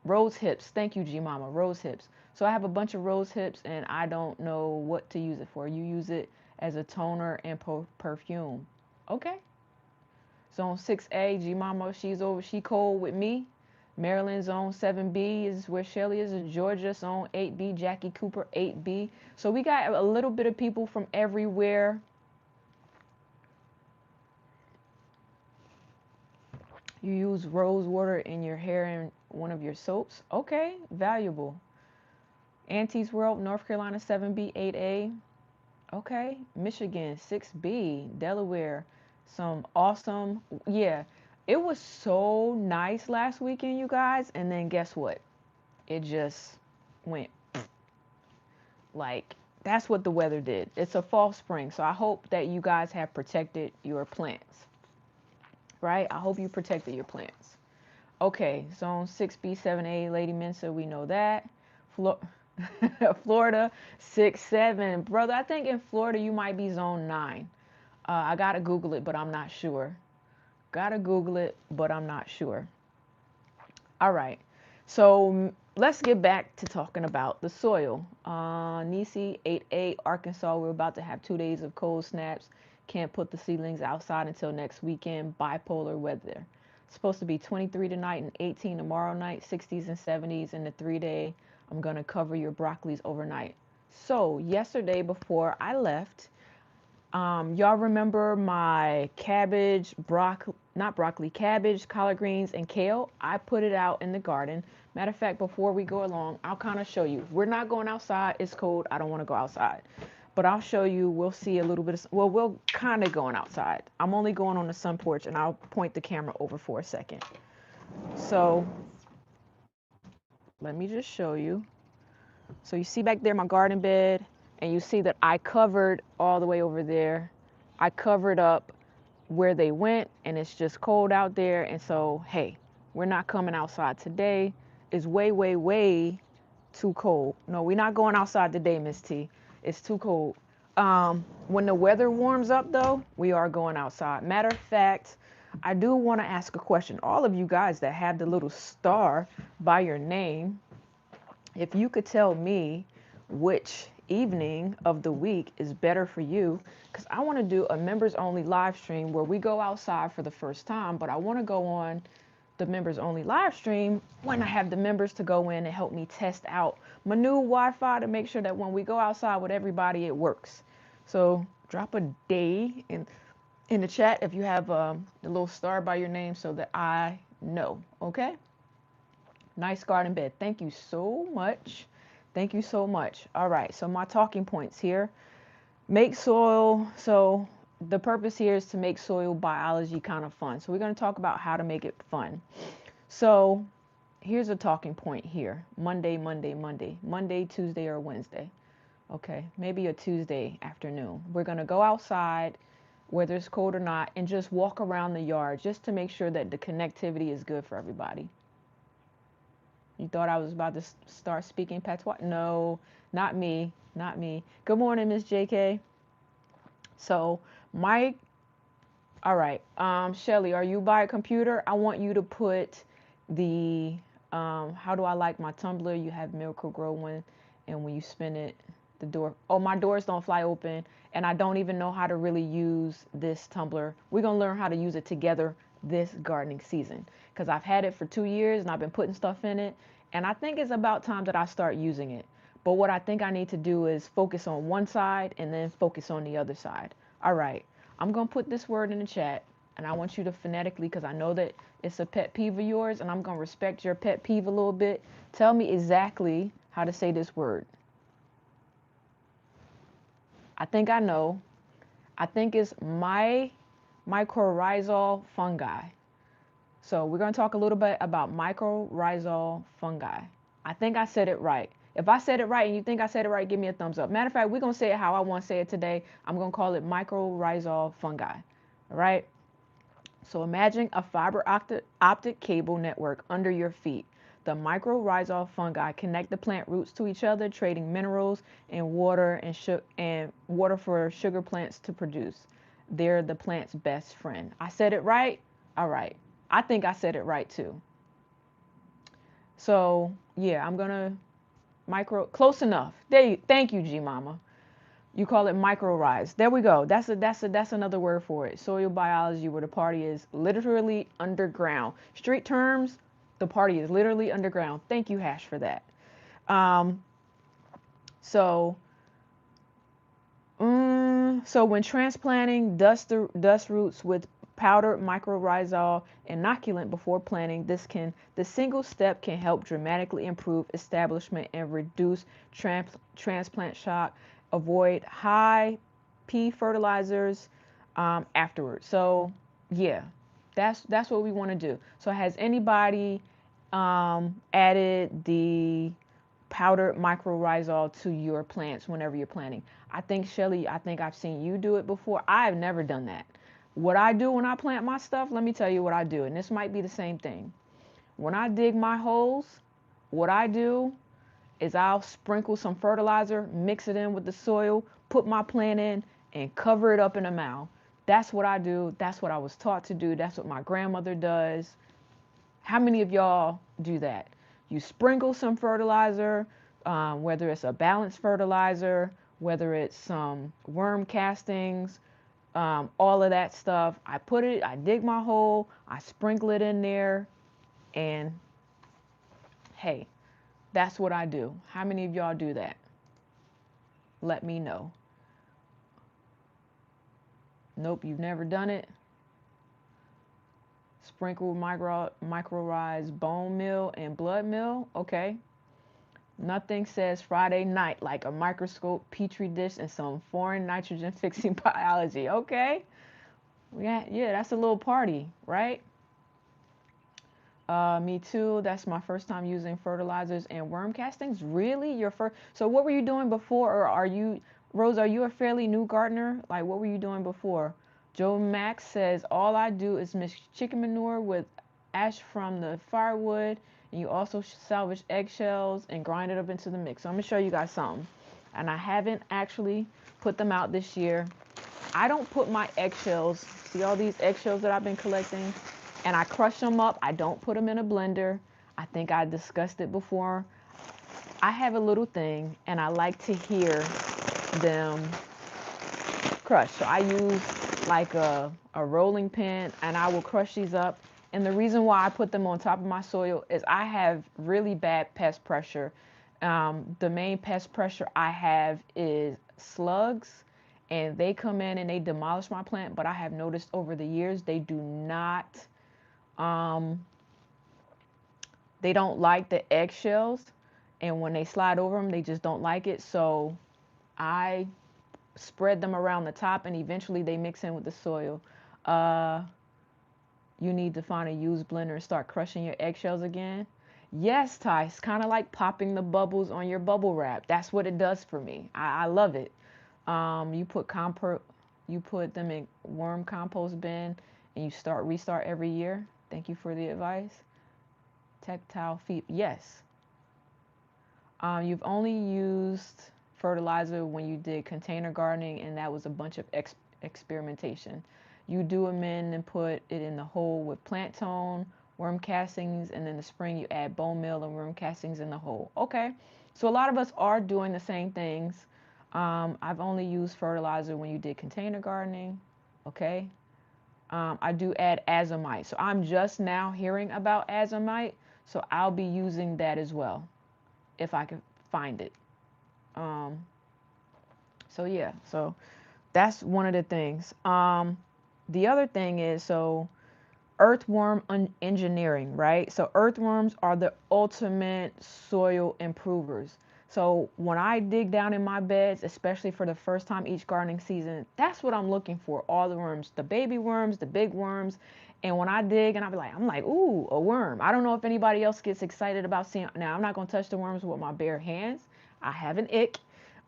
Rose hips. Thank you, G Mama. Rose hips. So I have a bunch of rose hips and I don't know what to use it for. You use it as a toner and perfume. Okay. Zone 6A, G Mama, she cold with me. Maryland zone 7B is where Shelly is. In Georgia zone 8B, Jackie Cooper 8B. So we got a little bit of people from everywhere. You use rose water in your hair and one of your soaps. Okay, valuable. Auntie's World, North Carolina 7B, 8A. Okay, Michigan 6B, Delaware. Some awesome, yeah. It was so nice last weekend, you guys. And then guess what? It just went like, that's what the weather did. It's a fall spring. So I hope that you guys have protected your plants, right? I hope you protected your plants. Okay, zone 6B, 7A, Lady Mensa, we know that. Florida 6, 7. Brother, I think in Florida you might be zone 9. I gotta Google it, but I'm not sure. Gotta Google it, but I'm not sure. All right, so let's get back to talking about the soil. Nisi 8A, Arkansas, we're about to have 2 days of cold snaps. Can't put the seedlings outside until next weekend. Bipolar weather. It's supposed to be 23 tonight and 18 tomorrow night, 60s and 70s in the 3-day. I'm gonna cover your broccolis overnight. So yesterday before I left, y'all remember my cabbage, cabbage, collard greens, and kale? I put it out in the garden. Matter of fact, before we go along, I'll kind of show you. We're not going outside. It's cold. I don't want to go outside. But I'll show you. We'll see a little bit of, well, we're kind of going outside. I'm only going on the sun porch, and I'll point the camera over for a second. So let me just show you. So you see back there my garden bed, and you see that I covered all the way over there. I covered up where they went, and it's just cold out there. And so, hey, we're not coming outside today. It's way, way, way too cold. No, we're not going outside today, Miss T. It's too cold. When the weather warms up, though, we are going outside. Matter of fact, I do want to ask a question. All of you guys that have the little star by your name, if you could tell me which evening of the week is better for you, because I want to do a members only live stream where we go outside for the first time, but I want to go on the members only live stream when I have the members to go in and help me test out my new Wi-Fi to make sure that when we go outside with everybody, it works. So drop a day in the chat if you have the little star by your name so that I know, okay? Nice garden bed. Thank you so much. Thank you so much. All right, so my talking points here. Make soil, so the purpose here is to make soil biology kind of fun. So we're going to talk about how to make it fun. So here's a talking point here. Monday, Tuesday, or Wednesday. Okay, maybe a Tuesday afternoon. We're going to go outside, whether it's cold or not, and just walk around the yard just to make sure that the connectivity is good for everybody. You thought I was about to start speaking patois? No, not me, not me. Good morning, Miss JK. So, Mike, all right. Shelly, are you by a computer? I want you to put the how do I like my tumbler? You have Miracle Grow one, and when you spin it, the door. Oh, my doors don't fly open, and I don't even know how to really use this tumbler. We're gonna learn how to use it together this gardening season because I've had it for 2 years and I've been putting stuff in it, and I think it's about time that I start using it. But what I think I need to do is focus on one side and then focus on the other side. All right. I'm going to put this word in the chat and I want you to phonetically, because I know that it's a pet peeve of yours and I'm going to respect your pet peeve a little bit. Tell me exactly how to say this word. I think I know. I think it's mycorrhizal fungi. So we're going to talk a little bit about mycorrhizal fungi. I think I said it right. If I said it right and you think I said it right, give me a thumbs up. Matter of fact, we're going to say it how I want to say it today. I'm going to call it mycorrhizal fungi. All right. So imagine a fiber optic cable network under your feet. The mycorrhizal fungi connect the plant roots to each other, trading minerals and water and water for sugar plants to produce. They're the plant's best friend. I said it right? All right. I think I said it right too. So yeah, I'm gonna close enough. Thank you, G Mama. You call it microrise. There we go. That's another word for it. Soil biology, where the party is literally underground. Street terms, the party is literally underground. Thank you, Hash, for that. Um, so, so when transplanting dust roots with powdered mycorrhizal inoculant before planting, the single step can help dramatically improve establishment and reduce transplant shock. Avoid high P fertilizers afterwards. So yeah, that's what we want to do. So has anybody added the powdered mycorrhizal to your plants whenever you're planting? I think Shelly, I think I've seen you do it before. I have never done that. What I do when I plant my stuff, let me tell you what I do, and this might be the same thing. When I dig my holes, what I do is I'll sprinkle some fertilizer, mix it in with the soil, put my plant in, and cover it up in a mound. That's what I do. That's what I was taught to do. That's what my grandmother does. How many of y'all do that? You sprinkle some fertilizer, whether it's a balanced fertilizer, whether it's some worm castings, all of that stuff. I dig my hole, I sprinkle it in there, and hey, that's what I do. How many of y'all do that? Let me know. Nope, you've never done it. Sprinkle microrized bone meal and blood meal. Okay. Nothing says Friday night like a microscope, petri dish, and some foreign nitrogen fixing biology. Okay. Yeah, that's a little party, right? Me too. That's my first time using fertilizers and worm castings. Really? Your first? So what were you doing before? Or are you, Rose, are you a fairly new gardener? Like, what were you doing before? Joe Max says, all I do is mix chicken manure with ash from the firewood. And you also salvage eggshells and grind it up into the mix. So I'm going to show you guys something. And I haven't actually put them out this year. I don't put my eggshells, see all these eggshells that I've been collecting? And I crush them up. I don't put them in a blender. I think I discussed it before. I have a little thing and I like to hear them crush. So I use like a rolling pin and I will crush these up. And the reason why I put them on top of my soil is I have really bad pest pressure. The main pest pressure I have is slugs, and they come in and they demolish my plant. But I have noticed over the years they do not they don't like the eggshells, and when they slide over them, they just don't like it. So I spread them around the top, and eventually they mix in with the soil. You need to find a used blender and start crushing your eggshells again. Yes, Ty, it's kind of like popping the bubbles on your bubble wrap. That's what it does for me. I love it. You put you put them in worm compost bin, and you restart every year. Thank you for the advice. Tactile feet. Yes. You've only used fertilizer when you did container gardening, and that was a bunch of experimentation. You do amend and put it in the hole with plant tone, worm castings, and in the spring you add bone meal and worm castings in the hole. Okay, so a lot of us are doing the same things. I've only used fertilizer when you did container gardening. Okay, I do add azomite. So I'm just now hearing about azomite, so I'll be using that as well if I can find it. Um, so yeah, so that's one of the things. The other thing is, so earthworm engineering, right? So earthworms are the ultimate soil improvers. So when I dig down in my beds, especially for the first time each gardening season, that's what I'm looking for. All the worms, the baby worms, the big worms. And when I dig and I'm like, ooh, a worm. I don't know if anybody else gets excited about seeing. Now, I'm not going to touch the worms with my bare hands. I have an ick,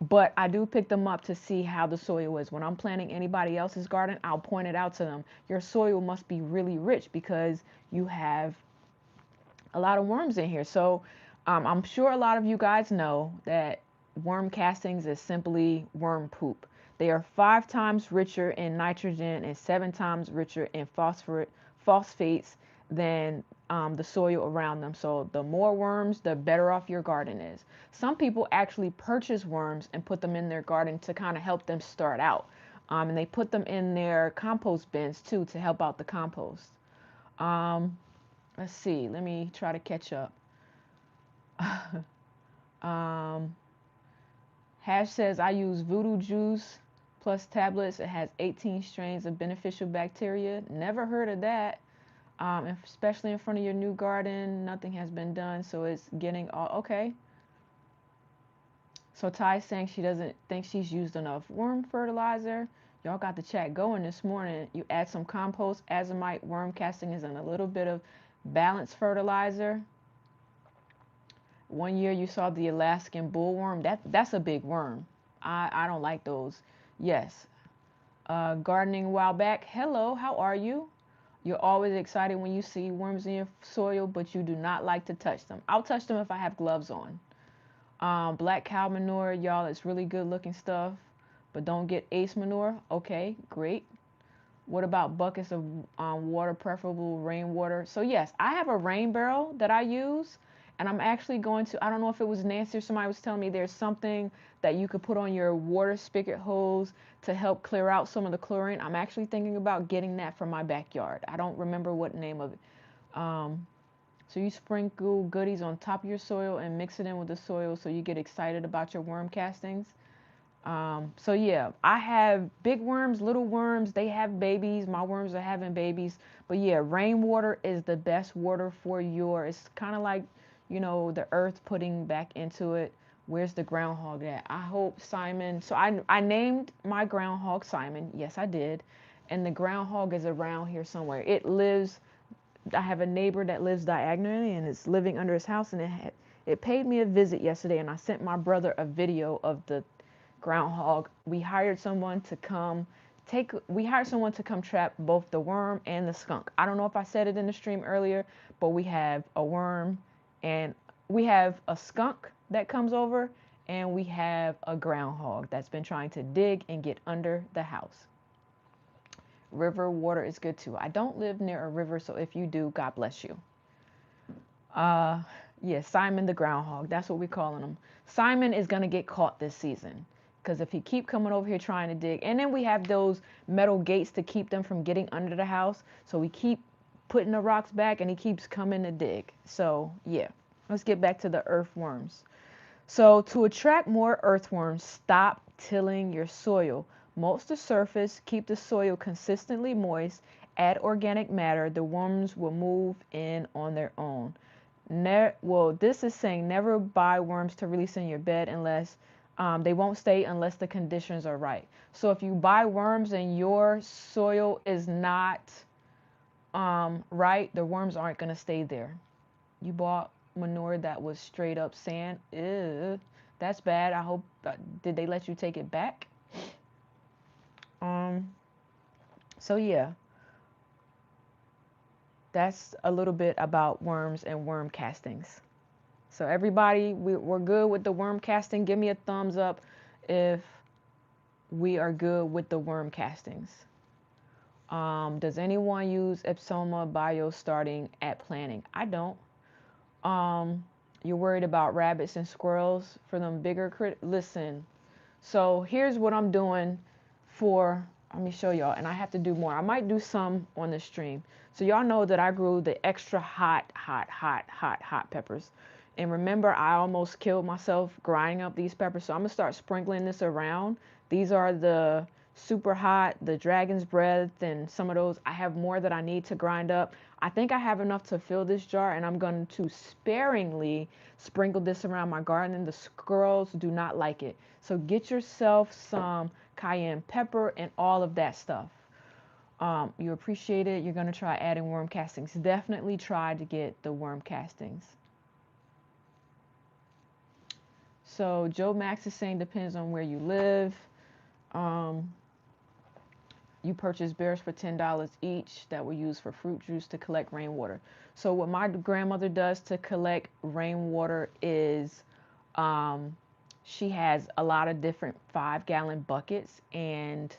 but I do pick them up to see how the soil is. When I'm planting anybody else's garden, I'll point it out to them. Your soil must be really rich because you have a lot of worms in here. So I'm sure a lot of you guys know that worm castings is simply worm poop. They are 5 times richer in nitrogen and 7 times richer in phosphates than the soil around them. So the more worms, the better off your garden is. Some people actually purchase worms and put them in their garden to kind of help them start out. And they put them in their compost bins too to help out the compost. Um, let's see. Let me try to catch up. um, Hash says I use voodoo juice plus tablets. It has 18 strains of beneficial bacteria. Never heard of that. Especially in front of your new garden, nothing has been done, so it's getting all okay. So Ty's saying she doesn't think she's used enough worm fertilizer. Y'all got the chat going this morning. You add some compost, azomite, worm castings, and a little bit of balanced fertilizer. One year you saw the Alaskan bullworm. That's a big worm. I don't like those. Yes. Gardening a while back. Hello, how are you? You're always excited when you see worms in your soil, but you do not like to touch them. I'll touch them if I have gloves on. Black cow manure, y'all, it's really good looking stuff, but don't get ace manure. Okay, great. What about buckets of water, preferable rainwater? So yes, I have a rain barrel that I use, and I'm actually going to, I don't know if it was Nancy or somebody was telling me there's something that you could put on your water spigot hose to help clear out some of the chlorine. I'm actually thinking about getting that for my backyard. I don't remember what name of it. So you sprinkle goodies on top of your soil and mix it in with the soil so you get excited about your worm castings. So yeah, I have big worms, little worms. They have babies. My worms are having babies. But yeah, rainwater is the best water for it's kind of like, the earth putting back into it. Where's the groundhog at? I hope Simon. So I named my groundhog Simon. Yes, I did. And the groundhog is around here somewhere. It lives. I have a neighbor that lives diagonally and is living under his house, and it paid me a visit yesterday, and I sent my brother a video of the groundhog. We hired someone to come trap both the worm and the skunk. I don't know if I said it in the stream earlier, but we have a worm and we have a skunk that comes over, and we have a groundhog that's been trying to dig and get under the house. River water is good too. I don't live near a river, so if you do, God bless you. Yeah, Simon the groundhog. That's what we're calling him. Simon is going to get caught this season because if he keep coming over here trying to dig, and then we have those metal gates to keep them from getting under the house, so we keep putting the rocks back and he keeps coming to dig. So yeah, let's get back to the earthworms. So to attract more earthworms, stop tilling your soil. Mulch the surface, keep the soil consistently moist, add organic matter. The worms will move in on their own. Well, this is saying never buy worms to release in your bed unless they won't stay unless the conditions are right. So if you buy worms and your soil is not right, the worms aren't going to stay there. You bought manure that was straight up sand. Ew, that's bad. I hope, did they let you take it back? Um, so yeah, that's a little bit about worms and worm castings. So everybody, we're good with the worm casting. Give me a thumbs up if we are good with the worm castings. Does anyone use Epsoma Bio starting at planting? I don't. You're worried about rabbits and squirrels for them bigger listen. So here's what I'm doing for, let me show y'all, and I have to do more. I might do some on the stream. So y'all know that I grew the extra hot peppers. And remember, I almost killed myself grinding up these peppers. So I'm gonna start sprinkling this around. These are the super hot, the dragon's breath, and some of those. I have more that I need to grind up. I think I have enough to fill this jar, and I'm going to sparingly sprinkle this around my garden. The squirrels do not like it. So get yourself some cayenne pepper and all of that stuff. You appreciate it. You're going to try adding worm castings. Definitely try to get the worm castings. So Joe Max is saying depends on where you live. You purchase bears for $10 each that were used for fruit juice to collect rainwater. So what my grandmother does to collect rainwater is she has a lot of different 5-gallon buckets, and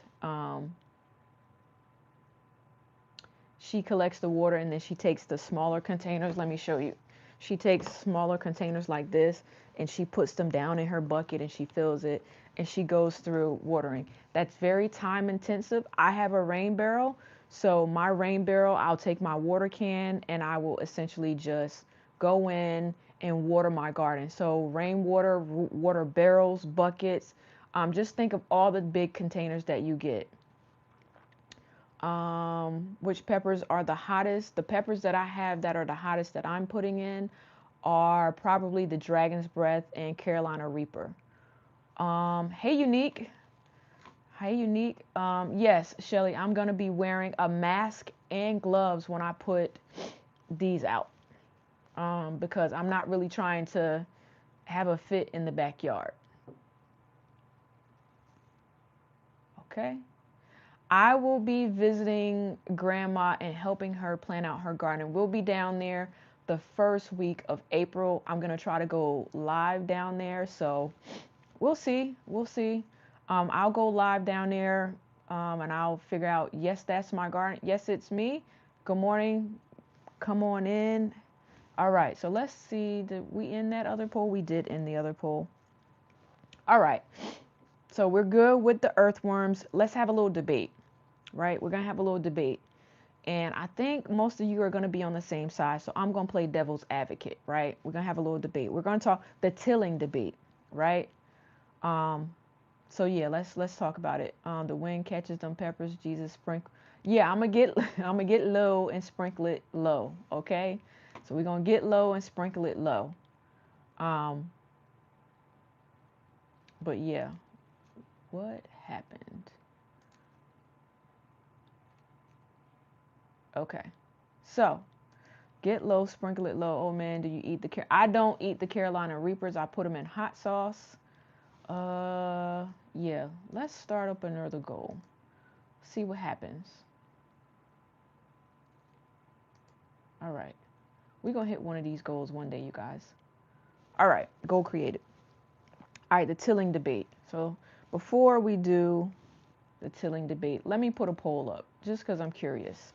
she collects the water, and then she takes the smaller containers. Let me show you. She takes smaller containers like this, and she puts them down in her bucket, and she fills it, and she goes through watering. That's very time intensive. I have a rain barrel, so my rain barrel, I'll take my water can, and I will essentially just go in and water my garden. So rainwater, water barrels, buckets. Just think of all the big containers that you get. Which peppers are the hottest? The peppers that I have that are the hottest that I'm putting in are probably the Dragon's Breath and Carolina Reaper. Hey, Unique. Hey, Unique. Yes, Shelly, I'm going to be wearing a mask and gloves when I put these out. Because I'm not really trying to have a fit in the backyard. Okay. I will be visiting Grandma and helping her plan out her garden. We'll be down there the first week of April. I'm going to try to go live down there. So we'll see. We'll see. I'll go live down there and I'll figure out, yes, that's my garden. Yes, it's me. Good morning. Come on in. All right. So let's see. Did we end that other poll? We did end the other poll. All right. So we're good with the earthworms. Let's have a little debate. Right? We're going to have a little debate. And I think most of you are going to be on the same side. So I'm going to play devil's advocate, right? We're going to have a little debate. We're going to talk the tilling debate, right? So yeah, let's talk about it. The wind catches them peppers, Jesus sprinkle. Yeah, I'm going to get low and sprinkle it low, okay? So we're going to get low and sprinkle it low. But yeah, what happened? Okay, so get low, sprinkle it low. Oh man, do you eat the I don't eat the Carolina Reapers. I put them in hot sauce. Yeah, let's start up another goal. See what happens. All right, we're gonna hit one of these goals one day, you guys. All right, goal created. All right, the tilling debate. So before we do the tilling debate, let me put a poll up just because I'm curious.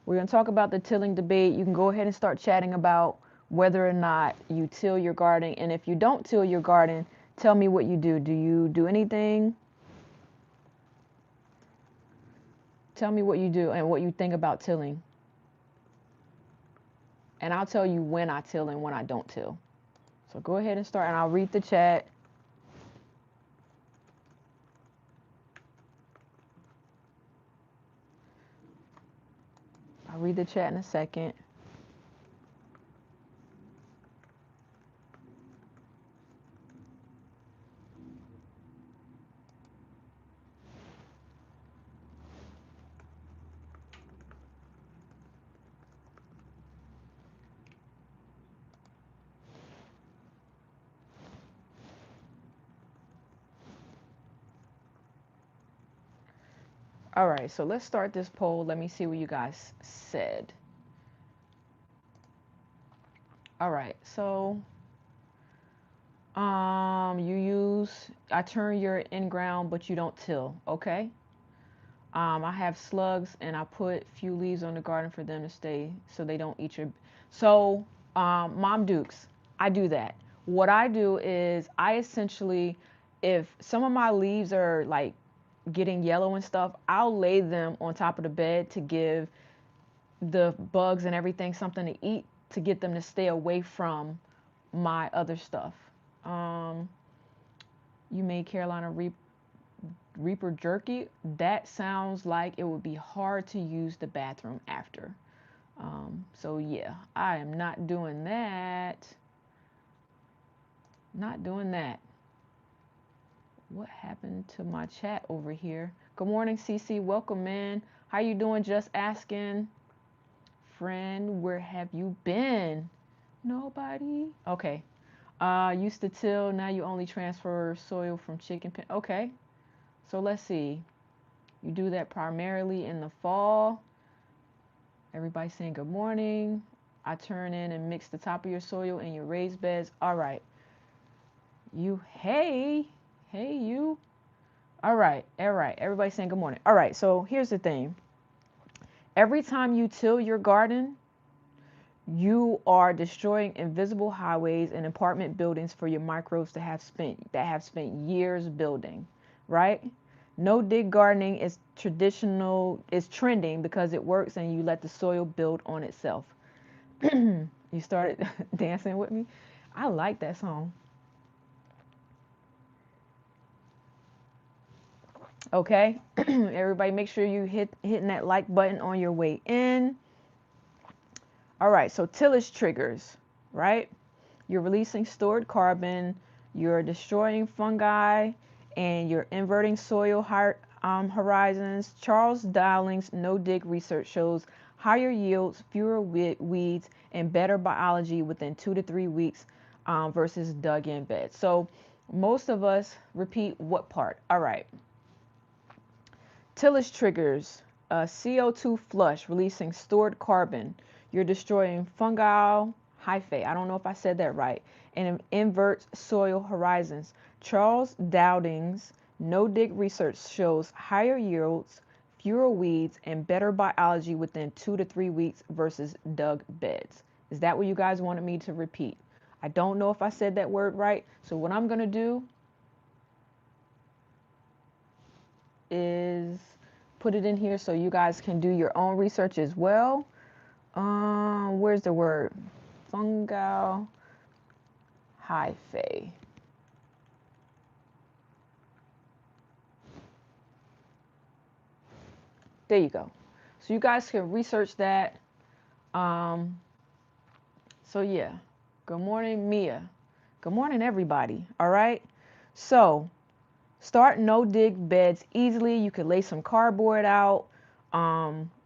We're going to talk about the tilling debate. You can go ahead and start chatting about whether or not you till your garden. And if you don't till your garden, tell me what you do. Do you do anything? Tell me what you do and what you think about tilling. And I'll tell you when I till and when I don't till. So go ahead and start, and I'll read the chat. I'll read the chat in a second. All right, so let's start this poll. Let me see what you guys said. All right, so I turn your in-ground, but you don't till, okay? I have slugs and I put few leaves on the garden for them to stay so they don't eat your. So, Mom Dukes, I do that. What I do is I essentially, if some of my leaves are like getting yellow and stuff, I'll lay them on top of the bed to give the bugs and everything something to eat to get them to stay away from my other stuff. Um, you made Carolina Reaper jerky. That sounds like it would be hard to use the bathroom after. So yeah, I am not doing that. Not doing that. What happened to my chat over here? Good morning, CC. Welcome in. How you doing? Just asking. Friend, where have you been? Nobody. Okay. Used to till, now you only transfer soil from chicken pen. Okay. So let's see. You do that primarily in the fall. Everybody saying good morning. I turn in and mix the top of your soil in your raised beds. All right. Hey, you. All right. Everybody saying good morning. All right. So here's the thing. Every time you till your garden, you are destroying invisible highways and apartment buildings for your microbes that have spent years building, right? No dig gardening is trending because it works and you let the soil build on itself. You started dancing with me. I like that song. Okay, everybody, make sure you hitting that like button on your way in. All right, so tillage triggers, right? You're releasing stored carbon, you're destroying fungi, and you're inverting soil horizons. Charles Dowling's no-dig research shows higher yields, fewer weeds, and better biology within 2 to 3 weeks versus dug-in beds. So most of us repeat what part? All right. Tillage triggers CO2 flush, releasing stored carbon. You're destroying fungal hyphae. I don't know if I said that right. And it inverts soil horizons. Charles Dowding's no-dig research shows higher yields, fewer weeds, and better biology within 2 to 3 weeks versus dug beds. Is that what you guys wanted me to repeat? I don't know if I said that word right. So what I'm going to do is put it in here so you guys can do your own research as well. Where's the word? Fungal hyphae. There you go. So you guys can research that. So yeah. Good morning, Mia. Good morning, everybody. All right. So start no dig beds easily. You could lay some cardboard out,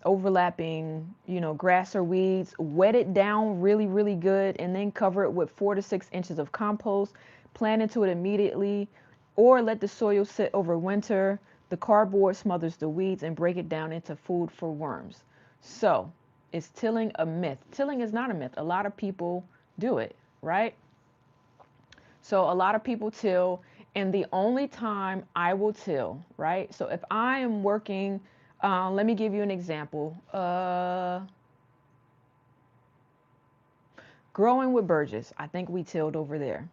overlapping, grass or weeds. Wet it down really, really good, and then cover it with 4 to 6 inches of compost. Plant into it immediately, or let the soil sit over winter. The cardboard smothers the weeds and break it down into food for worms. So, is tilling a myth? Tilling is not a myth. A lot of people do it, right? So a lot of people till, and the only time I will till, right? So if I am working, let me give you an example. Growing with Burgess, I think we tilled over there.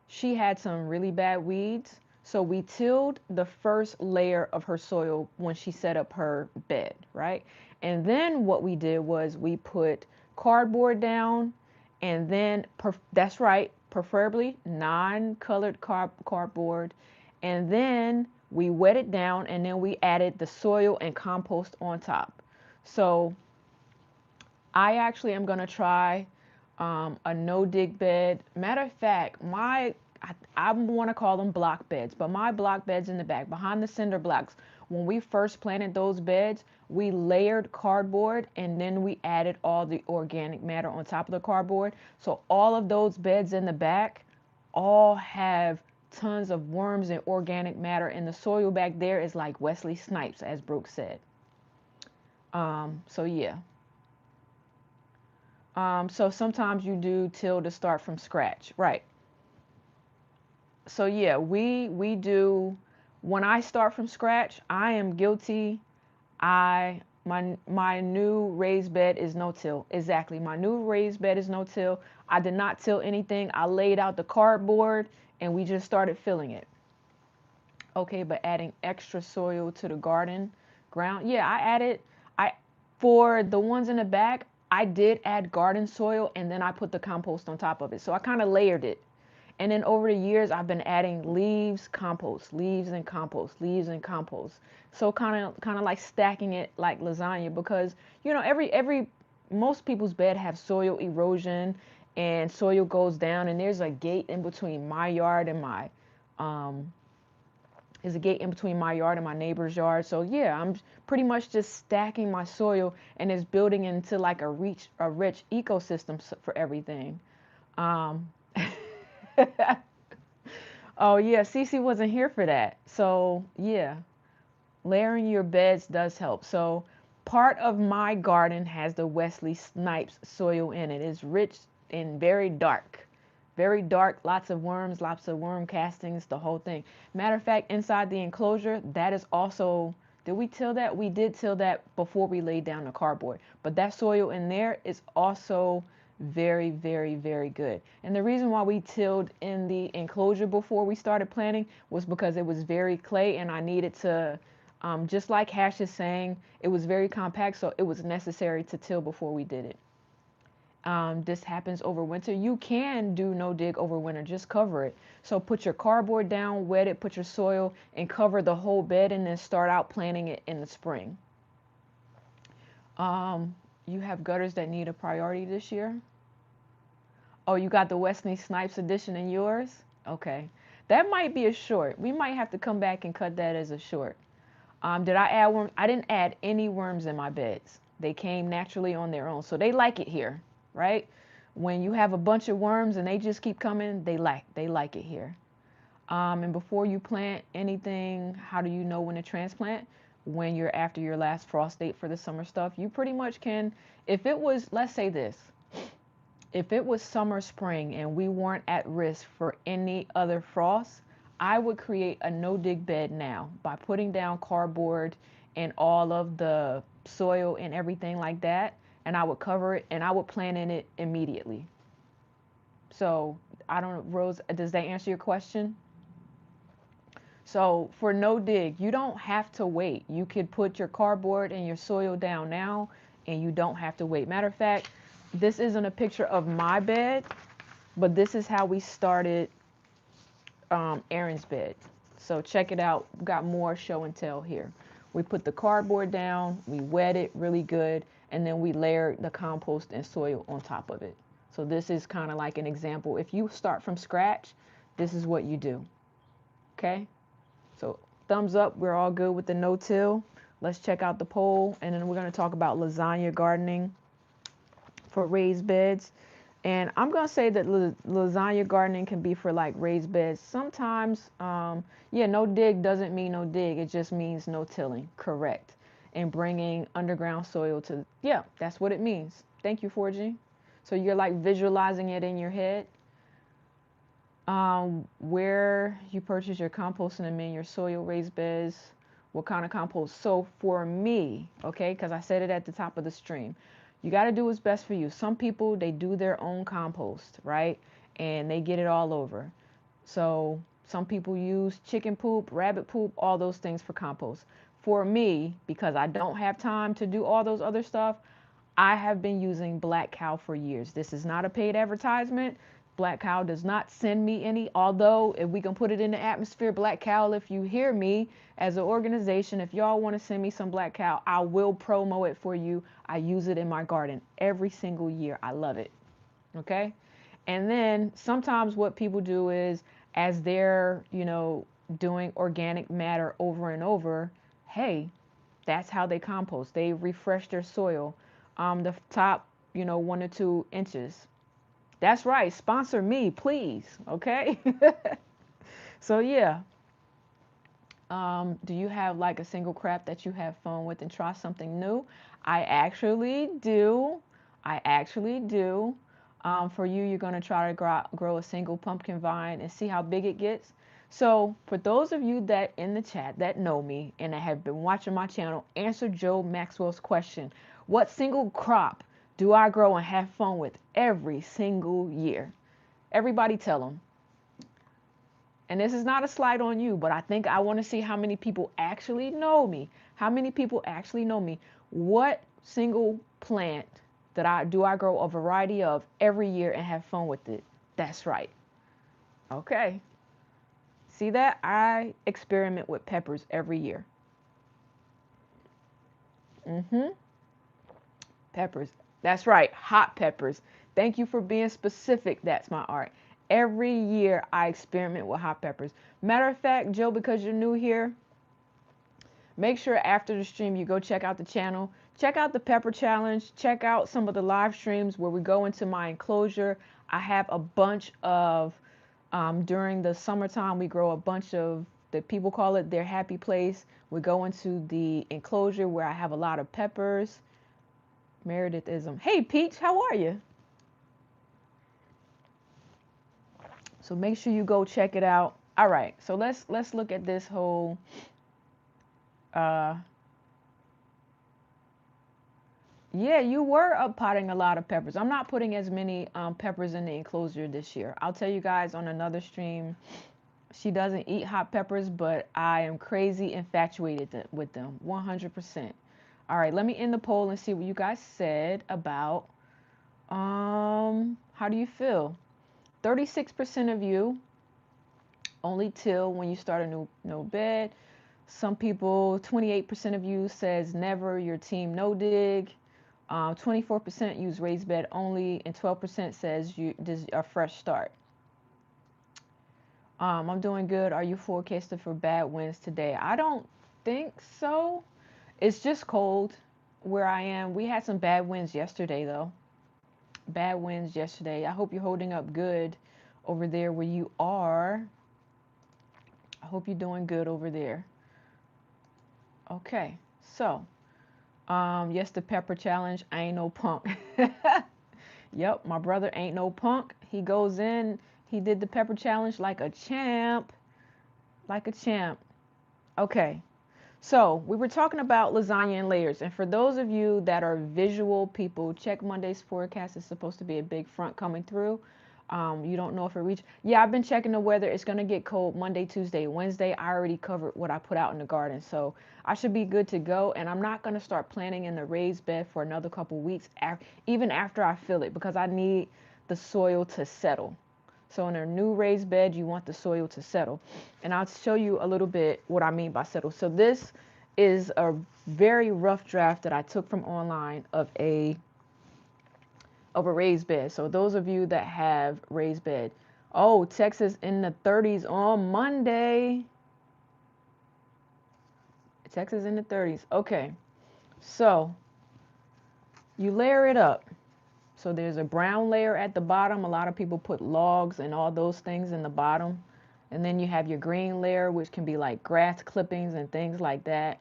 She had some really bad weeds, so we tilled the first layer of her soil when she set up her bed, right? And then what we did was we put cardboard down, and then, that's right, preferably non-colored cardboard. And then we wet it down, and then we added the soil and compost on top. So I actually am going to try a no-dig bed. Matter of fact, I want to call them block beds, but my block beds in the back, behind the cinder blocks, when we first planted those beds, we layered cardboard and then we added all the organic matter on top of the cardboard. So all of those beds in the back all have tons of worms and organic matter, and the soil back there is like Wesley Snipes, as Brooke said. So yeah. So sometimes you do till to start from scratch, right? So yeah, we do. When I start from scratch, I am guilty. My new raised bed is no till. Exactly, my new raised bed is no till. I did not till anything. I laid out the cardboard and we just started filling it. Okay, but adding extra soil to the garden ground. Yeah, I added. I For the ones in the back, I did add garden soil and then I put the compost on top of it. So I kind of layered it. And then over the years, I've been adding leaves, compost, leaves and compost, leaves and compost. So kind of like stacking it like lasagna, because every most people's bed have soil erosion and soil goes down, and there's a gate in between my yard and my um there's a gate in between my yard and my neighbor's yard. So yeah, I'm pretty much just stacking my soil and it's building into like a rich ecosystem for everything. Um, Oh yeah, Cece wasn't here for that. So yeah, layering your beds does help. So part of my garden has the Wesley Snipes soil in it. It's rich and very dark. Very dark, lots of worms, lots of worm castings, the whole thing. Matter of fact, inside the enclosure, that is also, did we till that? We did till that before we laid down the cardboard. But that soil in there is also very, very, very good. And the reason why we tilled in the enclosure before we started planting was because it was very clay and I needed to, just like Hash is saying, it was very compact, so it was necessary to till before we did it. This happens over winter. You can do no dig over winter, just cover it. So put your cardboard down, wet it, put your soil, and cover the whole bed, and then start out planting it in the spring. You have gutters that need a priority this year? Oh, you got the Wesley Snipes edition in yours? Okay. That might be a short. We might have to come back and cut that as a short. Did I add worms? I didn't add any worms in my beds. They came naturally on their own. So they like it here, right? When you have a bunch of worms and they just keep coming, they like it here. And before you plant anything, how do you know when to transplant? When you're after your last frost date for the summer stuff, you pretty much can. If it was, let's say this, if it was summer, spring, and we weren't at risk for any other frost, I would create a no-dig bed now by putting down cardboard and all of the soil and everything like that, and I would cover it and I would plant in it immediately. So I don't know, Rose, does that answer your question? So for no dig, you don't have to wait. You could put your cardboard and your soil down now, and you don't have to wait. Matter of fact, this isn't a picture of my bed, but this is how we started Aaron's bed. So check it out. We've got more show and tell here. We put the cardboard down, we wet it really good, and then we layered the compost and soil on top of it. So this is kind of like an example. If you start from scratch, this is what you do. Okay? So thumbs up, we're all good with the no-till. Let's check out the poll, and then we're going to talk about lasagna gardening for raised beds. And I'm going to say that lasagna gardening can be for like raised beds. Sometimes, yeah, no dig doesn't mean no dig. It just means no tilling. Correct. And bringing underground soil to, yeah, that's what it means. Thank you, 4G. So you're like visualizing it in your head. Where you purchase your compost and in your soil raised beds, what kind of compost? So for me, okay, because I said it at the top of the stream, you got to do what's best for you. Some people, they do their own compost, right? And they get it all over. So some people use chicken poop, rabbit poop, all those things for compost. For me, because I don't have time to do all those other stuff, I have been using Black Cow for years. This is not a paid advertisement. Black Cow does not send me any, although if we can put it in the atmosphere, Black Cow, if you hear me as an organization, if y'all want to send me some Black Cow, I will promo it for you. I use it in my garden every single year. I love it. Okay? And then sometimes what people do is, as they're, doing organic matter over and over, hey, that's how they compost. They refresh their soil. The top, 1 to 2 inches. That's right. Sponsor me, please. Okay. So yeah, do you have like a single crop that you have fun with and try something new? I actually do. I actually do. For you, you're going to try to grow a single pumpkin vine and see how big it gets. So for those of you that in the chat that know me and that have been watching my channel, answer Joe Maxwell's question. What single crop do I grow and have fun with every single year? Everybody tell them. And this is not a slight on you, but I think I want to see how many people actually know me. How many people actually know me? What single plant that I grow a variety of every year and have fun with it? That's right. Okay. See that? I experiment with peppers every year. Peppers. That's right. Hot peppers. Thank you for being specific. That's my art. Every year I experiment with hot peppers. Matter of fact, Joe, because you're new here, make sure after the stream you go check out the channel. Check out the pepper challenge. Check out some of the live streams where we go into my enclosure. I have a bunch of, during the summertime, we grow a bunch of, the people call it their happy place. We go into the enclosure where I have a lot of peppers. Meredithism. Hey, Peach, how are you? So make sure you go check it out. All right, so let's look at this whole yeah, you were up potting a lot of peppers. I'm not putting as many peppers in the enclosure this year. I'll tell you guys on another stream. She doesn't eat hot peppers, but I am crazy infatuated with them, 100%. All right, let me end the poll and see what you guys said about how do you feel? 36% of you only till when you start a new bed. Some people, 28% of you says never. Your team no dig. 24% use raised bed only, and 12% says you this a fresh start. I'm doing good. Are you forecasted for bad winds today? I don't think so. It's just cold where I am. We had some bad winds yesterday though. Bad winds yesterday. I hope you're holding up good over there where you are. I hope you're doing good over there. Okay, so yes, the pepper challenge. I ain't no punk. Yep, my brother ain't no punk. He goes in, he did the pepper challenge like a champ. Like a champ. Okay, so we were talking about lasagna and layers. And for those of you that are visual people, check Monday's forecast. It's supposed to be a big front coming through. You don't know if it reached. Yeah, I've been checking the weather. It's going to get cold Monday, Tuesday, Wednesday. I already covered what I put out in the garden. So I should be good to go. And I'm not going to start planting in the raised bed for another couple weeks, even after I fill it, because I need the soil to settle. So in a new raised bed, you want the soil to settle. And I'll show you a little bit what I mean by settle. So this is a very rough draft that I took from online of a raised bed. So those of you that have raised bed. Oh, Texas in the 30s on Monday. Texas in the 30s. Okay. So you layer it up. So there's a brown layer at the bottom. A lot of people put logs and all those things in the bottom. And then you have your green layer, which can be like grass clippings and things like that.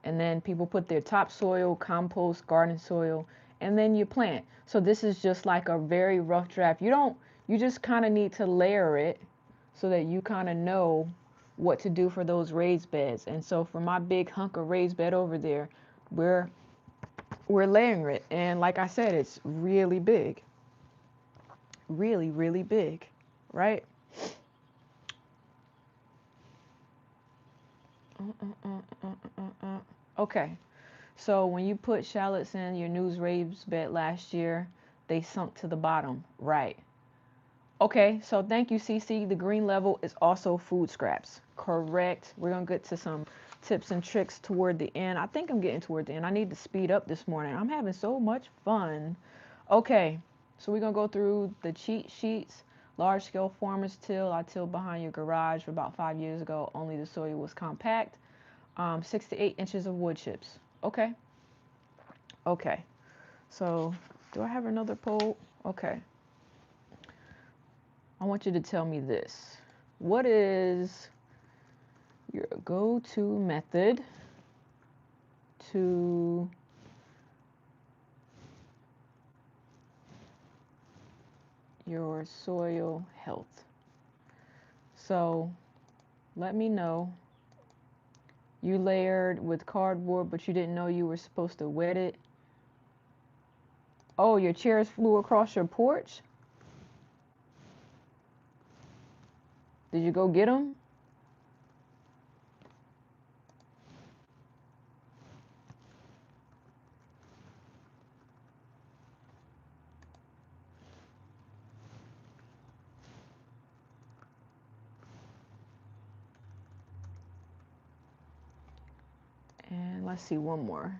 And then people put their topsoil, compost, garden soil, and then you plant. So this is just like a very rough draft. You just kind of need to layer it so that you kind of know what to do for those raised beds. And so for my big hunk of raised bed over there, we're layering it. And like I said, it's really big. Really, really big, right? Okay. So when you put shallots in your new raised bed last year, they sunk to the bottom, right? Okay, so thank you, CC. The green level is also food scraps. Correct. We're going to get to some tips and tricks toward the end. I think I'm getting toward the end. I need to speed up this morning. I'm having so much fun. Okay, so we're going to go through the cheat sheets. Large scale farmers till. I tilled behind your garage about 5 years ago. Only the soil was compact. 6 to 8 inches of wood chips. Okay. Okay. So do I have another poll? Okay. I want you to tell me this. what is your go-to method to your soil health? So let me know. You layered with cardboard, but you didn't know you were supposed to wet it. Oh, your chairs flew across your porch? Did you go get them? And let's see one more.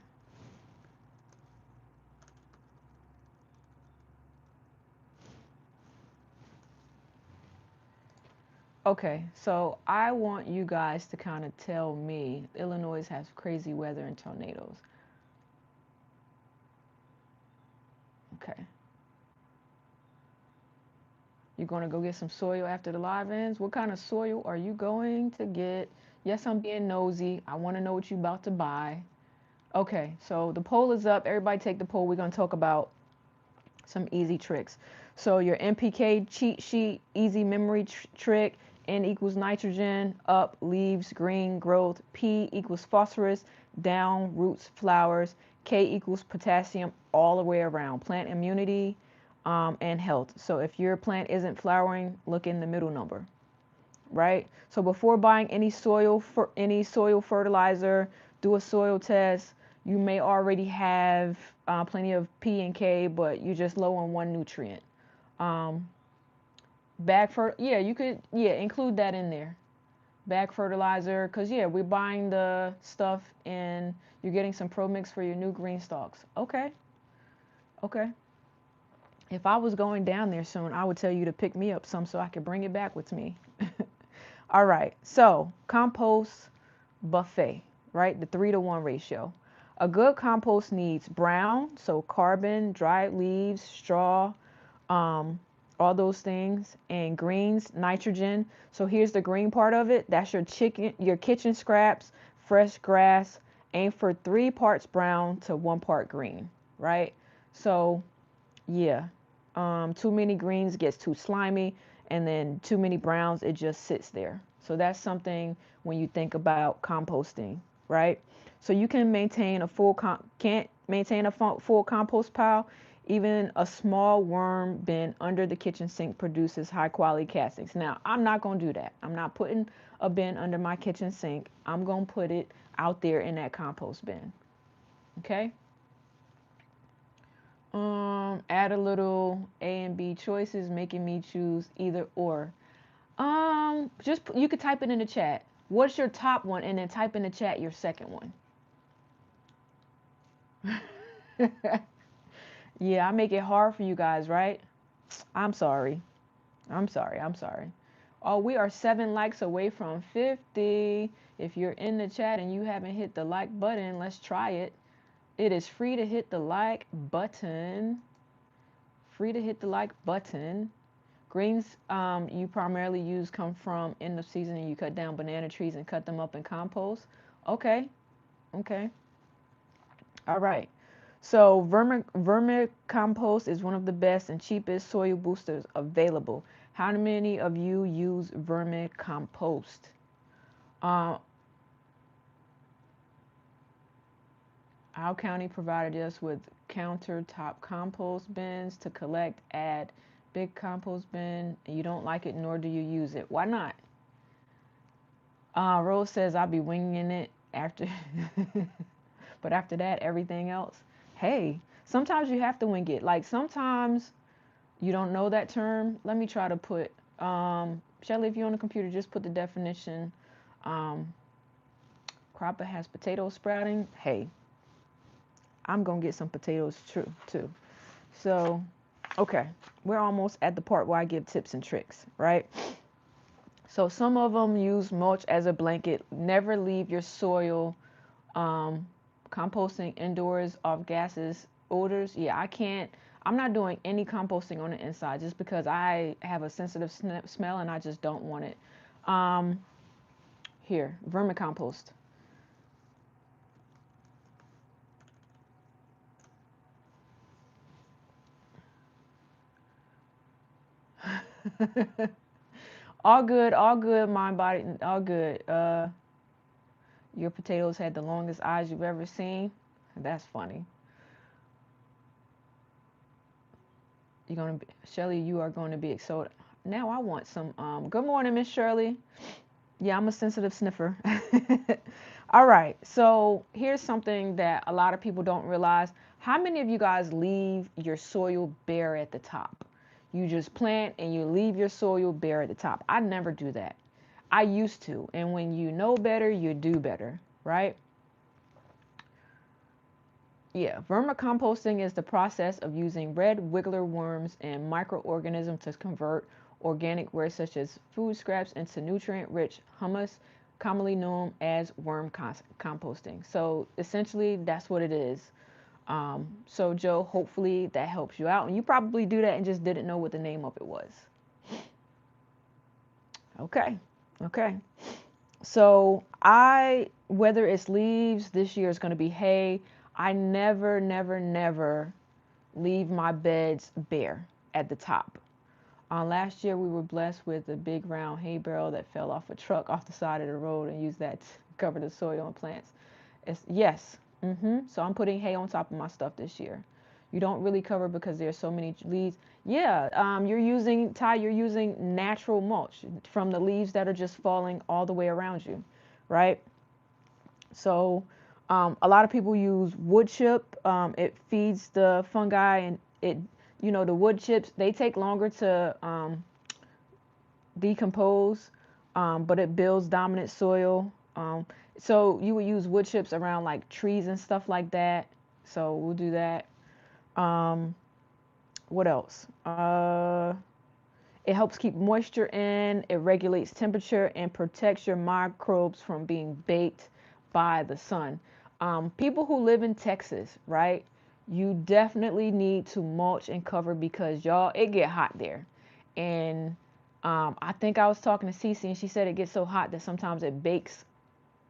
Okay, so I want you guys to kind of tell me, Illinois has crazy weather and tornadoes. Okay. You're going to go get some soil after the live ends? What kind of soil are you going to get? Yes, I'm being nosy. I want to know what you're about to buy. Okay, so the poll is up. Everybody take the poll. We're going to talk about some easy tricks. So your NPK cheat sheet, easy memory trick. N equals nitrogen, up leaves, green growth. P equals phosphorus, down roots, flowers. K equals potassium, all the way around. Plant immunity and health. So if your plant isn't flowering, look in the middle number, right? So before buying any soil fertilizer, do a soil test. You may already have plenty of P and K, but you're just low on one nutrient. Yeah, you could, include that in there. Bag fertilizer, because, we're buying the stuff and you're getting some Pro Mix for your new green stalks. Okay. If I was going down there soon, I would tell you to pick me up some so I could bring it back with me. All right, so compost buffet, right? The 3-to-1 ratio. A good compost needs brown, so carbon, dried leaves, straw, all those things, and greens, nitrogen. So here's the green part of it. That's your kitchen scraps, fresh grass. Aim for 3 parts brown to 1 part green, right? So yeah, too many greens gets too slimy, and then too many browns, it just sits there. So that's something when you think about composting, right? So you can maintain a can't maintain a full compost pile. Even a small worm bin under the kitchen sink produces high quality castings. Now, I'm not going to do that. I'm not putting a bin under my kitchen sink. I'm going to put it out there in that compost bin. Okay? Add a little A and B choices, making me choose either or. You could type it in the chat. What's your top one? And then type in the chat your second one. Yeah, I make it hard for you guys, right? I'm sorry. Oh, we are 7 likes away from 50. If you're in the chat and you haven't hit the like button, let's try it. It is free to hit the like button. Greens you primarily use come from end of season, and you cut down banana trees and cut them up in compost. Okay. All right. So vermicompost is one of the best and cheapest soil boosters available. How many of you use vermicompost? Our county provided us with countertop compost bins to collect, add big compost bin. You don't like it, nor do you use it. Why not? Rose says I'll be winging it after, but after that, everything else. Hey, sometimes you have to wing it. Like sometimes you don't know that term. Let me try to put, Shelly, if you're on the computer, just put the definition. Cropper has potatoes sprouting. Hey, I'm going to get some potatoes too. So, okay, we're almost at the part where I give tips and tricks, right? So some of them use mulch as a blanket. Never leave your soil composting indoors off gases, odors. Yeah, I'm not doing any composting on the inside just because I have a sensitive smell and I just don't want it. Um, Here, vermicompost. All good, mind, body, all good. Your potatoes had the longest eyes you've ever seen. That's funny. You're gonna be, Shelly, you are going to be excited. Now I want some, good morning, Miss Shirley. Yeah, I'm a sensitive sniffer. All right, so here's something that a lot of people don't realize. How many of you guys leave your soil bare at the top? You just plant and you leave your soil bare at the top. I never do that. I used to. And when you know better, you do better, right? Yeah, vermicomposting is the process of using red wiggler worms and microorganisms to convert organic waste such as food scraps into nutrient-rich humus, commonly known as worm composting. So essentially, that's what it is. So Joe, hopefully that helps you out. And you probably do that and just didn't know what the name of it was. Okay, okay. So whether it's leaves, this year is going to be hay. I never, never, never leave my beds bare at the top. Last year we were blessed with a big round hay barrel that fell off a truck off the side of the road and used that to cover the soil and plants. Yes. So I'm putting hay on top of my stuff this year. You don't really cover because there's so many leaves. Yeah, you're using natural mulch from the leaves that are just falling all the way around you, right? So a lot of people use wood chip. It feeds the fungi and the wood chips, they take longer to decompose, but it builds dominant soil. So you would use wood chips around like trees and stuff like that. So we'll do that. Um, what else? It helps keep moisture in, it regulates temperature, and protects your microbes from being baked by the sun. People who live in Texas, right? You definitely need to mulch and cover because y'all, it get hot there. And I think I was talking to Cece and she said it gets so hot that sometimes it bakes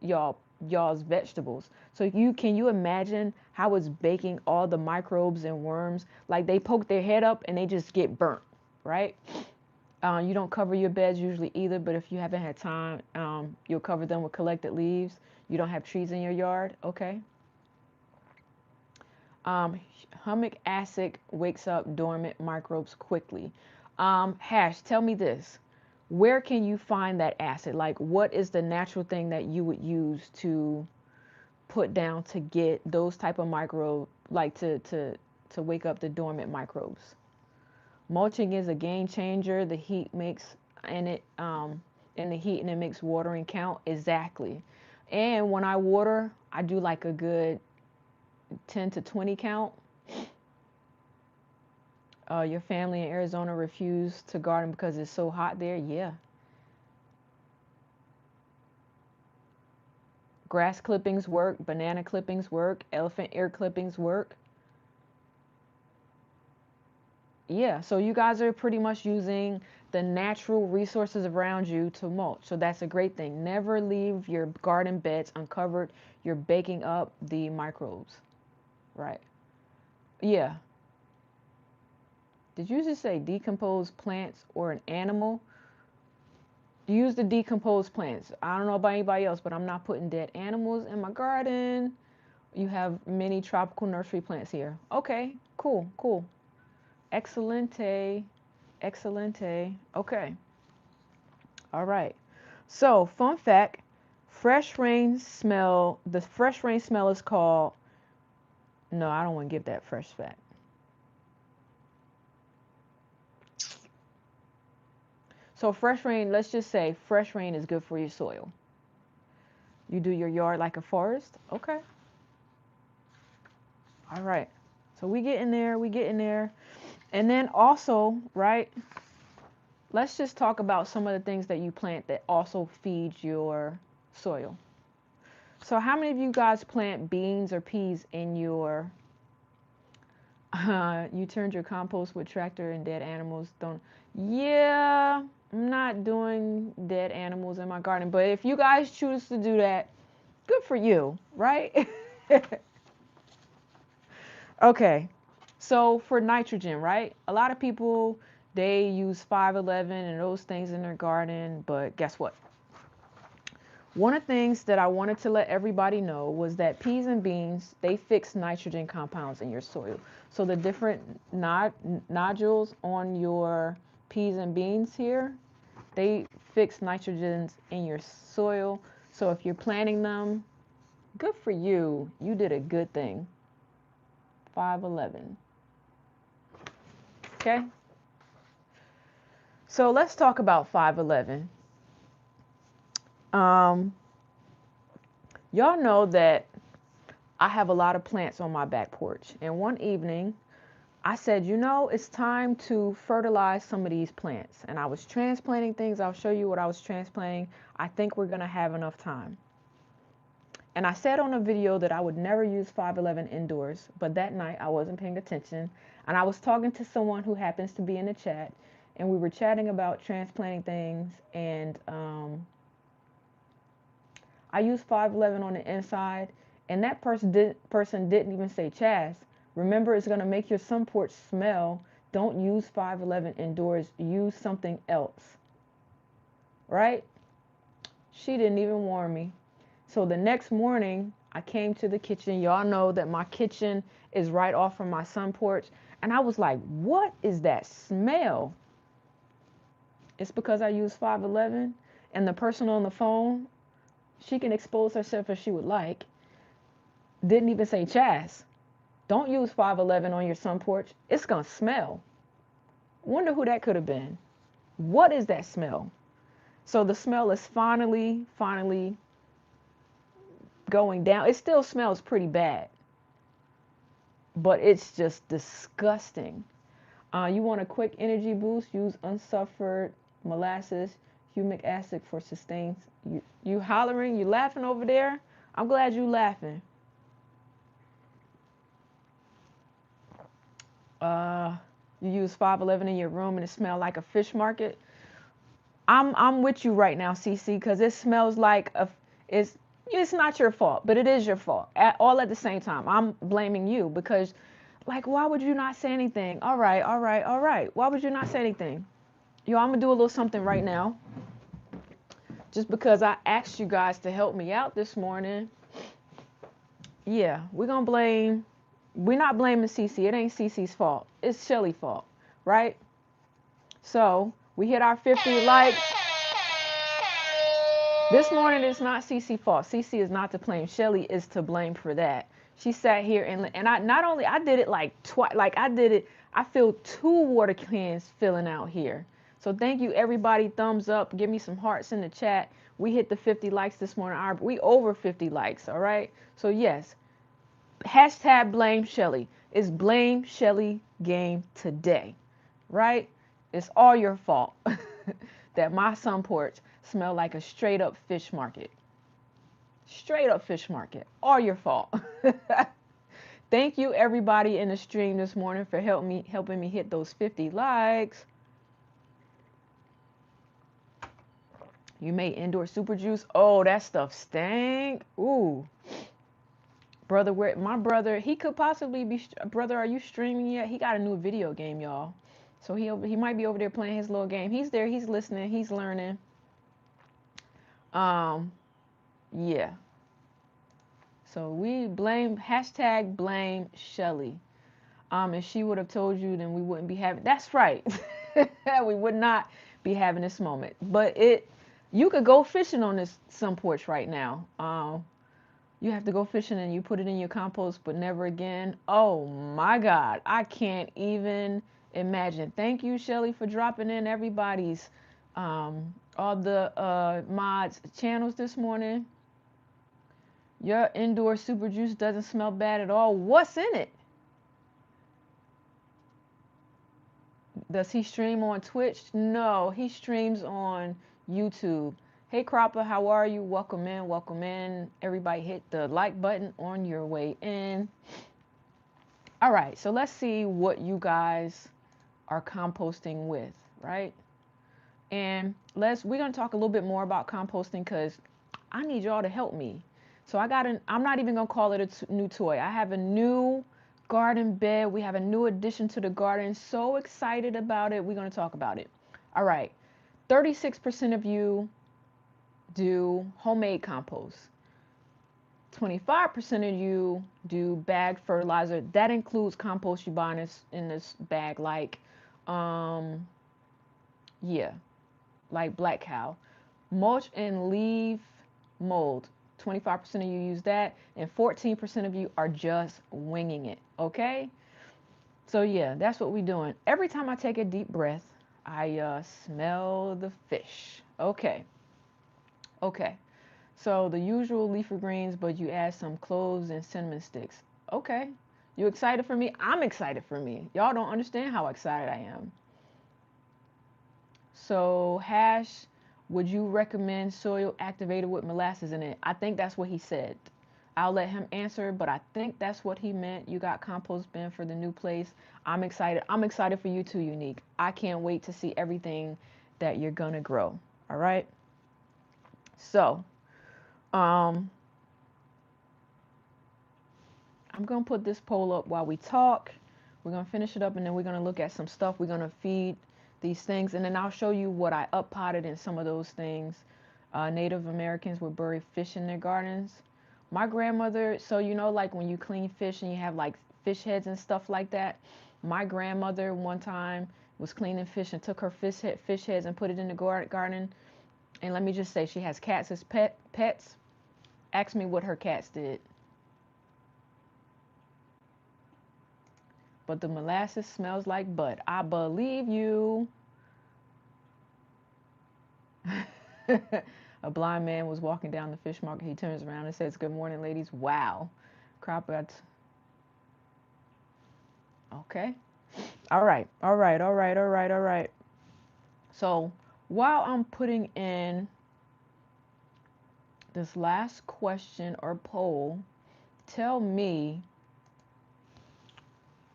y'all's vegetables. So can you imagine how it's baking all the microbes and worms? Like they poke their head up and they just get burnt, right? You don't cover your beds usually either, but if you haven't had time, you'll cover them with collected leaves. You don't have trees in your yard, okay? Um, Humic acid wakes up dormant microbes quickly. Hash, tell me this. Where can you find that acid? Like, what is the natural thing that you would use to put down to get those type of microbe, like to wake up the dormant microbes? Mulching is a game changer. The heat makes and it and the heat and it makes watering count exactly. And when I water, I do like a good 10 to 20 count. Your family in Arizona refused to garden because it's so hot there. Yeah. Grass clippings work, banana clippings work, elephant ear clippings work. Yeah, so you guys are pretty much using the natural resources around you to mulch. So that's a great thing. Never leave your garden beds uncovered. You're baking up the microbes. Right. Yeah. Did you just say decomposed plants or an animal? Use the decomposed plants. I don't know about anybody else, but I'm not putting dead animals in my garden. You have many tropical nursery plants here. Okay, cool, cool. Excelente. Excelente. Okay. All right. So, fun fact, the fresh rain smell is called, no, I don't want to give that fresh fact. So, fresh rain, let's just say fresh rain is good for your soil. You do your yard like a forest? Okay. All right. So, we get in there, we get in there. And then also, right, let's just talk about some of the things that you plant that also feed your soil. So how many of you guys plant beans or peas in your You turned your compost with tractor and dead animals. Don't. Yeah, I'm not doing dead animals in my garden. But if you guys choose to do that, good for you, right? Okay. So for nitrogen, right? A lot of people they use 511 and those things in their garden, but guess what? One of the things that I wanted to let everybody know was that peas and beans, they fix nitrogen compounds in your soil. So the different nodules on your peas and beans here, they fix nitrogens in your soil. So if you're planting them, good for you. You did a good thing. 511. Okay? So let's talk about 511. Y'all know that I have a lot of plants on my back porch. And one evening, I said, you know, it's time to fertilize some of these plants. And I was transplanting things. I'll show you what I was transplanting. I think we're going to have enough time. And I said on a video that I would never use 511 indoors. But that night, I wasn't paying attention. And I was talking to someone who happens to be in the chat. And we were chatting about transplanting things. And I used 511 on the inside. And that person didn't even say Chaz. Remember, it's going to make your sun porch smell. Don't use 511 indoors. Use something else. Right? She didn't even warn me. So the next morning, I came to the kitchen. Y'all know that my kitchen is right off from my sun porch. And I was like, what is that smell? It's because I use 511. And the person on the phone, she can expose herself if she would like. Didn't even say Chaz. Don't use 511 on your sun porch. It's going to smell. Wonder who that could have been. What is that smell? So the smell is finally going down. It still smells pretty bad, but it's just disgusting. You want a quick energy boost? Use unsuffered molasses, humic acid for sustains. You hollering? You laughing over there? I'm glad you laughing. You use 511 in your room and it smells like a fish market. I'm with you right now, CC, because it smells like it's not your fault, but it is your fault all at the same time. I'm blaming you because, like, why would you not say anything? All right. Why would you not say anything? Yo, I'm gonna do a little something right now, just because I asked you guys to help me out this morning. Yeah, we're gonna blame. We're not blaming CC. It ain't CC's fault. It's Shelly's fault, right? So we hit our 50 likes. This morning it's not CC's fault. CC is not to blame. Shelly is to blame for that. She sat here and I not only I did it like twice. Like I did it. I filled 2 water cans filling out here. So thank you everybody. Thumbs up. Give me some hearts in the chat. We hit the 50 likes this morning. We over 50 likes. All right. So yes. Hashtag blame Shelly. It's blame Shelly game today, right? It's all your fault that my sun porch smell like a straight up fish market. Straight up fish market. All your fault. Thank you everybody in the stream this morning for helping me hit those 50 likes. You made indoor super juice. Oh, that stuff stank. Ooh. Brother, my brother, he could possibly be, brother, are you streaming yet? He got a new video game, y'all. So he might be over there playing his little game. He's there, he's listening, he's learning. Yeah. So we hashtag blame Shelly. If she would have told you, then we wouldn't be having, that's right. We would not be having this moment. But you could go fishing on this sun porch right now. You have to go fishing and you put it in your compost, but never again. Oh my God, I can't even imagine. Thank you, Shelly, for dropping in everybody's, all the mods channels this morning. Your indoor super juice doesn't smell bad at all. What's in it? Does he stream on Twitch? No, he streams on YouTube. Hey Cropper, how are you? Welcome in, welcome in. Everybody hit the like button on your way in. All right, so let's see what you guys are composting with, right? And we're gonna talk a little bit more about composting because I need y'all to help me. So I'm not even gonna call it a new toy. I have a new garden bed. We have a new addition to the garden. So excited about it. We're gonna talk about it. All right, 36% of you do homemade compost. 25% of you do bagged fertilizer. That includes compost you buy in this bag, like, yeah, like black cow. Mulch and leaf mold. 25% of you use that, and 14% of you are just winging it. Okay? So yeah, that's what we're doing. Every time I take a deep breath, I smell the fish. Okay. Okay. So the usual leafy greens, but you add some cloves and cinnamon sticks. Okay. You excited for me? I'm excited for me. Y'all don't understand how excited I am. So hash, would you recommend soil activated with molasses in it? I think that's what he said. I'll let him answer, but I think that's what he meant. You got compost bin for the new place. I'm excited. I'm excited for you too, Unique. I can't wait to see everything that you're gonna grow. All right. So, I'm gonna put this poll up while we talk. We're gonna finish it up, and then we're gonna look at some stuff we're gonna feed these things, and then I'll show you what I up potted in some of those things. Native Americans would bury fish in their gardens. My grandmother, so you know, like when you clean fish and you have like fish heads and stuff like that. My grandmother one time was cleaning fish and took her fish heads and put it in the garden. And let me just say, she has cats as pets. Ask me what her cats did. But the molasses smells like butt. I believe you. A blind man was walking down the fish market. He turns around and says, "Good morning, ladies." Wow. Cropper. Okay. All right. All right. All right. All right. All right. So while I'm putting in this last question or poll, tell me,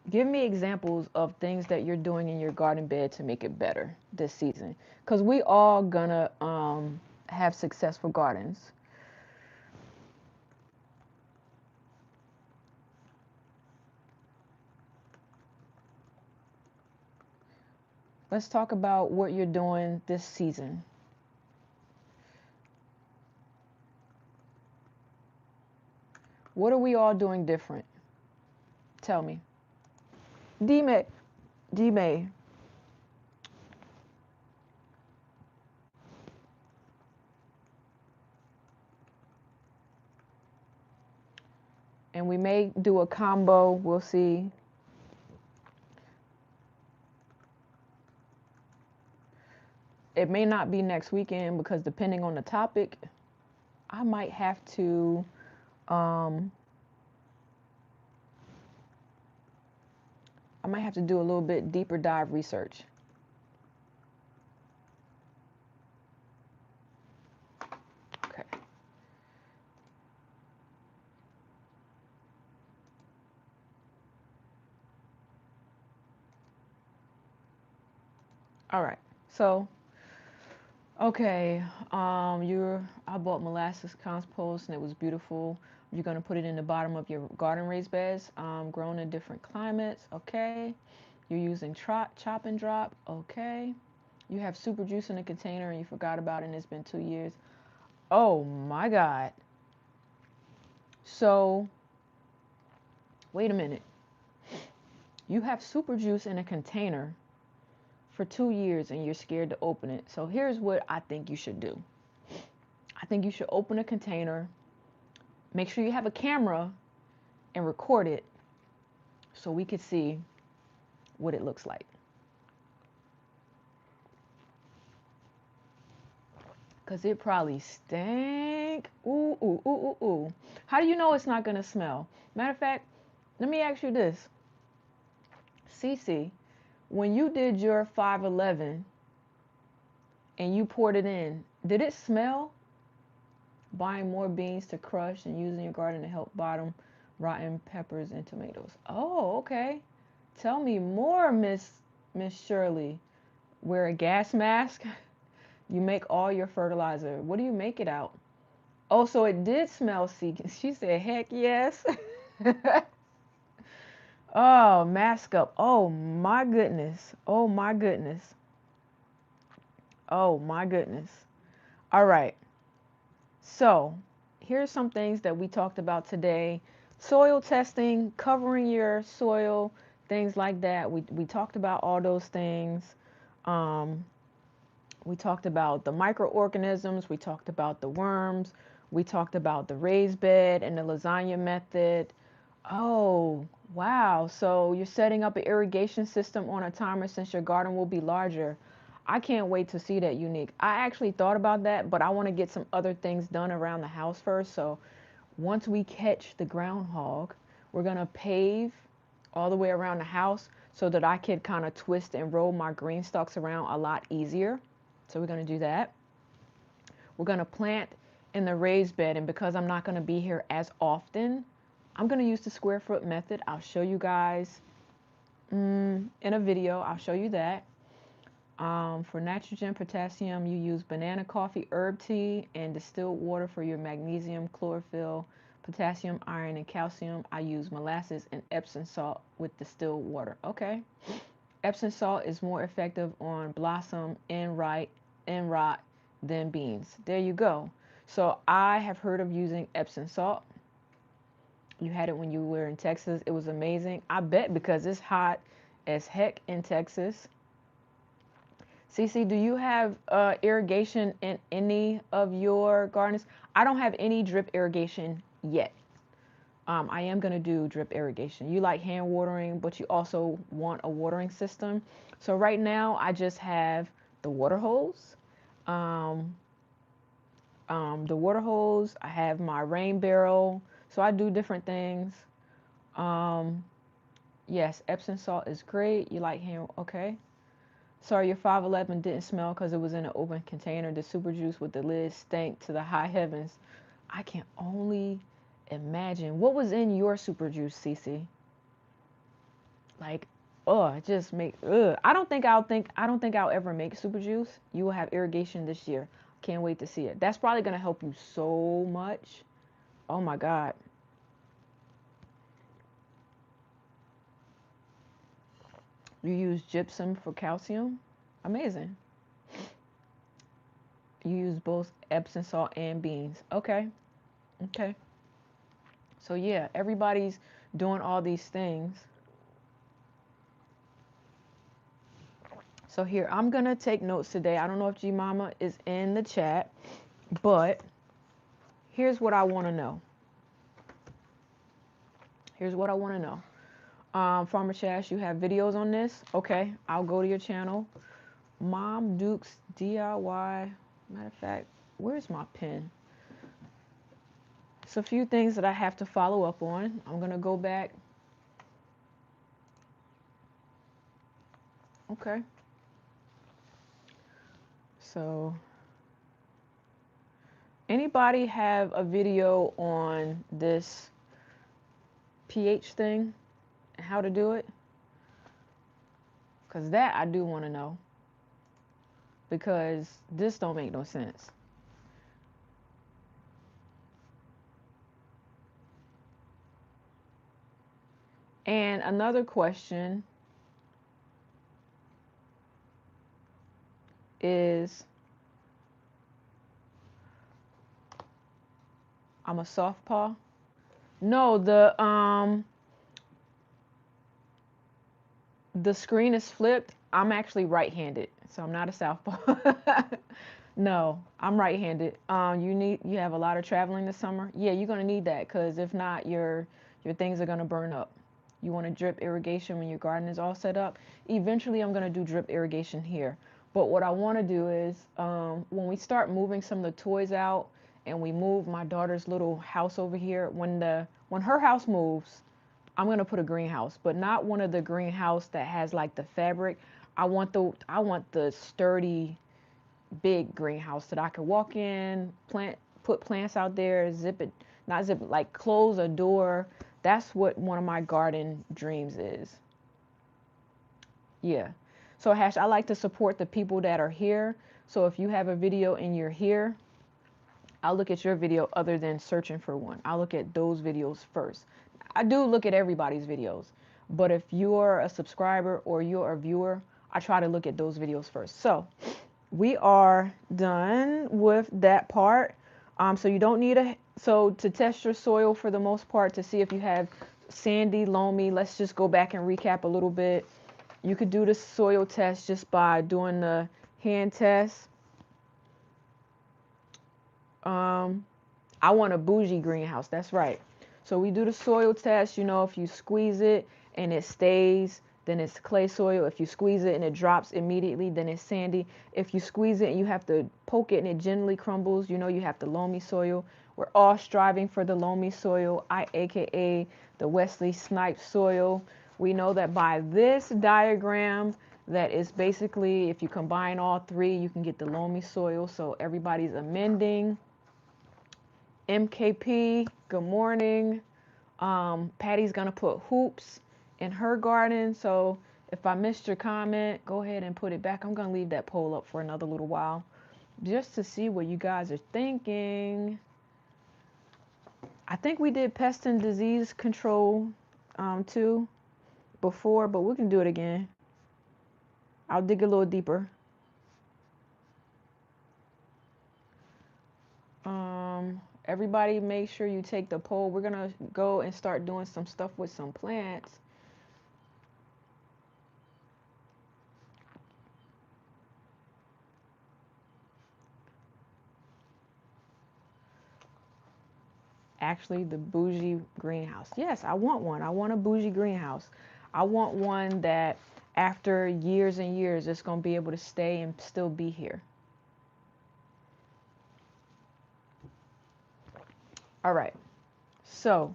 give me examples of things that you're doing in your garden bed to make it better this season. Because we all gonna have successful gardens. Let's talk about what you're doing this season. What are we all doing different? Tell me. D-May. D-May. And we may do a combo. We'll see. It may not be next weekend because depending on the topic, I might have to do a little bit deeper dive research. Okay. All right. So, okay, I bought molasses compost and it was beautiful. You're gonna put it in the bottom of your garden raised beds, grown in different climates. Okay. You're using chop and drop. Okay. You have super juice in a container and you forgot about it and it's been 2 years. Oh my God. So, wait a minute. You have super juice in a container for 2 years and you're scared to open it. So here's what I think you should do. I think you should open a container, make sure you have a camera and record it so we could see what it looks like. Cause it probably stank. Ooh, ooh, ooh, ooh, ooh. How do you know it's not gonna smell? Matter of fact, let me ask you this. Cece, when you did your 511 and you poured it in, did it smell? Buying more beans to crush and using your garden to help bottom rotten peppers and tomatoes. Oh, okay. Tell me more, Miss Shirley. Wear a gas mask. You make all your fertilizer. What do you make it out? Oh, so it did smell seeking. She said, heck yes. Oh, mask up. Oh my goodness. Oh my goodness. Oh my goodness. All right. So here's some things that we talked about today. Soil testing, covering your soil, things like that. We talked about all those things. Um, we talked about the microorganisms. We talked about the worms. We talked about the raised bed and the lasagna method. Oh, wow. So you're setting up an irrigation system on a timer since your garden will be larger. I can't wait to see that, Unique. I actually thought about that, but I want to get some other things done around the house first. So once we catch the groundhog, we're going to pave all the way around the house so that I could kind of twist and roll my green stalks around a lot easier. So we're going to do that. We're going to plant in the raised bed, and because I'm not going to be here as often, I'm going to use the square foot method. I'll show you guys in a video. I'll show you that. For nitrogen, potassium, you use banana coffee, herb tea, and distilled water for your magnesium, chlorophyll, potassium, iron, and calcium. I use molasses and Epsom salt with distilled water. Okay. Epsom salt is more effective on blossom and rot than beans. There you go. So I have heard of using Epsom salt. You had it when you were in Texas. It was amazing. I bet because it's hot as heck in Texas. Cece, do you have irrigation in any of your gardens? I don't have any drip irrigation yet. I am going to do drip irrigation. You like hand watering, but you also want a watering system. So right now I just have the water hose. The water hose. I have my rain barrel. So I do different things. Yes, Epsom salt is great. You like hand, okay. Sorry, your 511 didn't smell because it was in an open container. The super juice with the lid stank to the high heavens. I can only imagine. What was in your super juice, Cece? Like, it just make I don't think I'll ever make super juice. You will have irrigation this year. Can't wait to see it. That's probably gonna help you so much. Oh my God. You use gypsum for calcium. Amazing. You use both Epsom salt and beans. Okay. Okay. So yeah, everybody's doing all these things. So here, I'm gonna take notes today. I don't know if G Mama is in the chat, but here's what I want to know. Here's what I want to know. Farmer Shash, you have videos on this? Okay, I'll go to your channel. Mom Duke's DIY. Matter of fact, where's my pen? It's a few things that I have to follow up on. I'm gonna go back. Okay. So, anybody have a video on this pH thing and how to do it? Because that I do want to know. Because this don't make no sense. And another question is, I'm a softpaw. No, the screen is flipped. I'm actually right-handed, so I'm not a southpaw. No, I'm right-handed. You have a lot of traveling this summer. Yeah, you're gonna need that because if not, your things are gonna burn up. You want to drip irrigation when your garden is all set up. Eventually, I'm gonna do drip irrigation here. But what I want to do is when we start moving some of the toys out and we move my daughter's little house over here, when her house moves, I'm gonna put a greenhouse, but not one of the greenhouse that has like the fabric. I want the sturdy, big greenhouse that I could walk in, put plants out there, zip it, not zip it, like close a door That's what one of my garden dreams is. Yeah. So Hash, I like to support the people that are here. So if you have a video and you're here, I'll look at your video other than searching for one. I'll look at those videos first. I do look at everybody's videos, but if you're a subscriber or you're a viewer, I try to look at those videos first. So we are done with that part. So you don't need so to test your soil for the most part to see if you have sandy, loamy, let's just go back and recap a little bit. You could do the soil test just by doing the hand test. I want a bougie greenhouse. That's right. So we do the soil test. You know, if you squeeze it and it stays, then it's clay soil. If you squeeze it and it drops immediately, then it's sandy. If you squeeze it and you have to poke it and it gently crumbles, you know, you have the loamy soil. We're all striving for the loamy soil, aka the Wesley Snipes soil. We know that by this diagram, that is basically, if you combine all three, you can get the loamy soil. So everybody's amending. MKP, good morning. Patty's gonna put hoops in her garden. So if I missed your comment, go ahead and put it back. I'm gonna leave that poll up for another little while just to see what you guys are thinking. I think we did pest and disease control too before, but we can do it again. I'll dig a little deeper. Everybody make sure you take the poll. We're gonna go and start doing some stuff with some plants. Actually, the bougie greenhouse. Yes, I want one. I want a bougie greenhouse. I want one that after years and years, it's gonna be able to stay and still be here. All right, so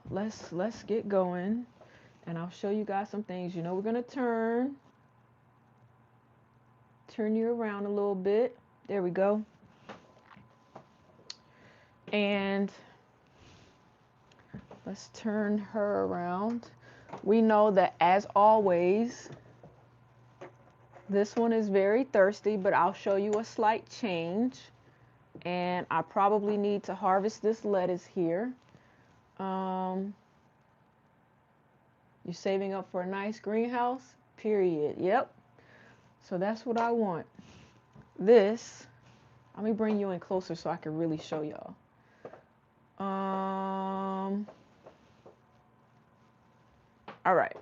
let's get going, and I'll show you guys some things. You know, we're gonna turn you around a little bit. There we go. And let's turn her around. We know that as always, this one is very thirsty, but I'll show you a slight change. And I probably need to harvest this lettuce here. You're saving up for a nice greenhouse, period. Yep. So that's what I want. This, let me bring you in closer so I can really show y'all. All right.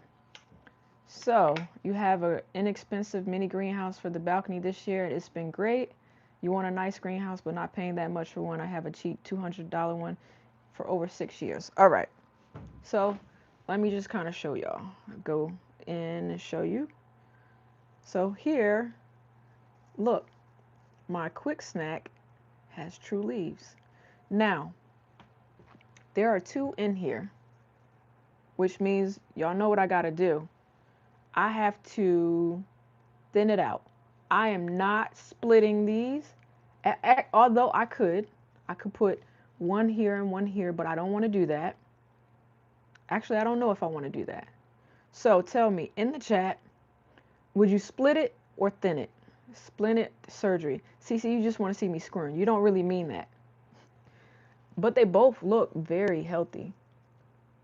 So you have an inexpensive mini greenhouse for the balcony this year. It's been great. You want a nice greenhouse, but not paying that much for one. I have a cheap $200 one for over 6 years. All right. So let me just kind of show y'all. Go in and show you. So here, look, my quick snack has true leaves. Now, there are 2 in here, which means y'all know what I got to do. I have to thin it out. I am not splitting these, although I could put one here and one here, but I don't want to do that. Actually, I don't know if I want to do that. So tell me in the chat, would you split it or thin it? Split it surgery. CC, you just want to see me screwing. You don't really mean that. But they both look very healthy,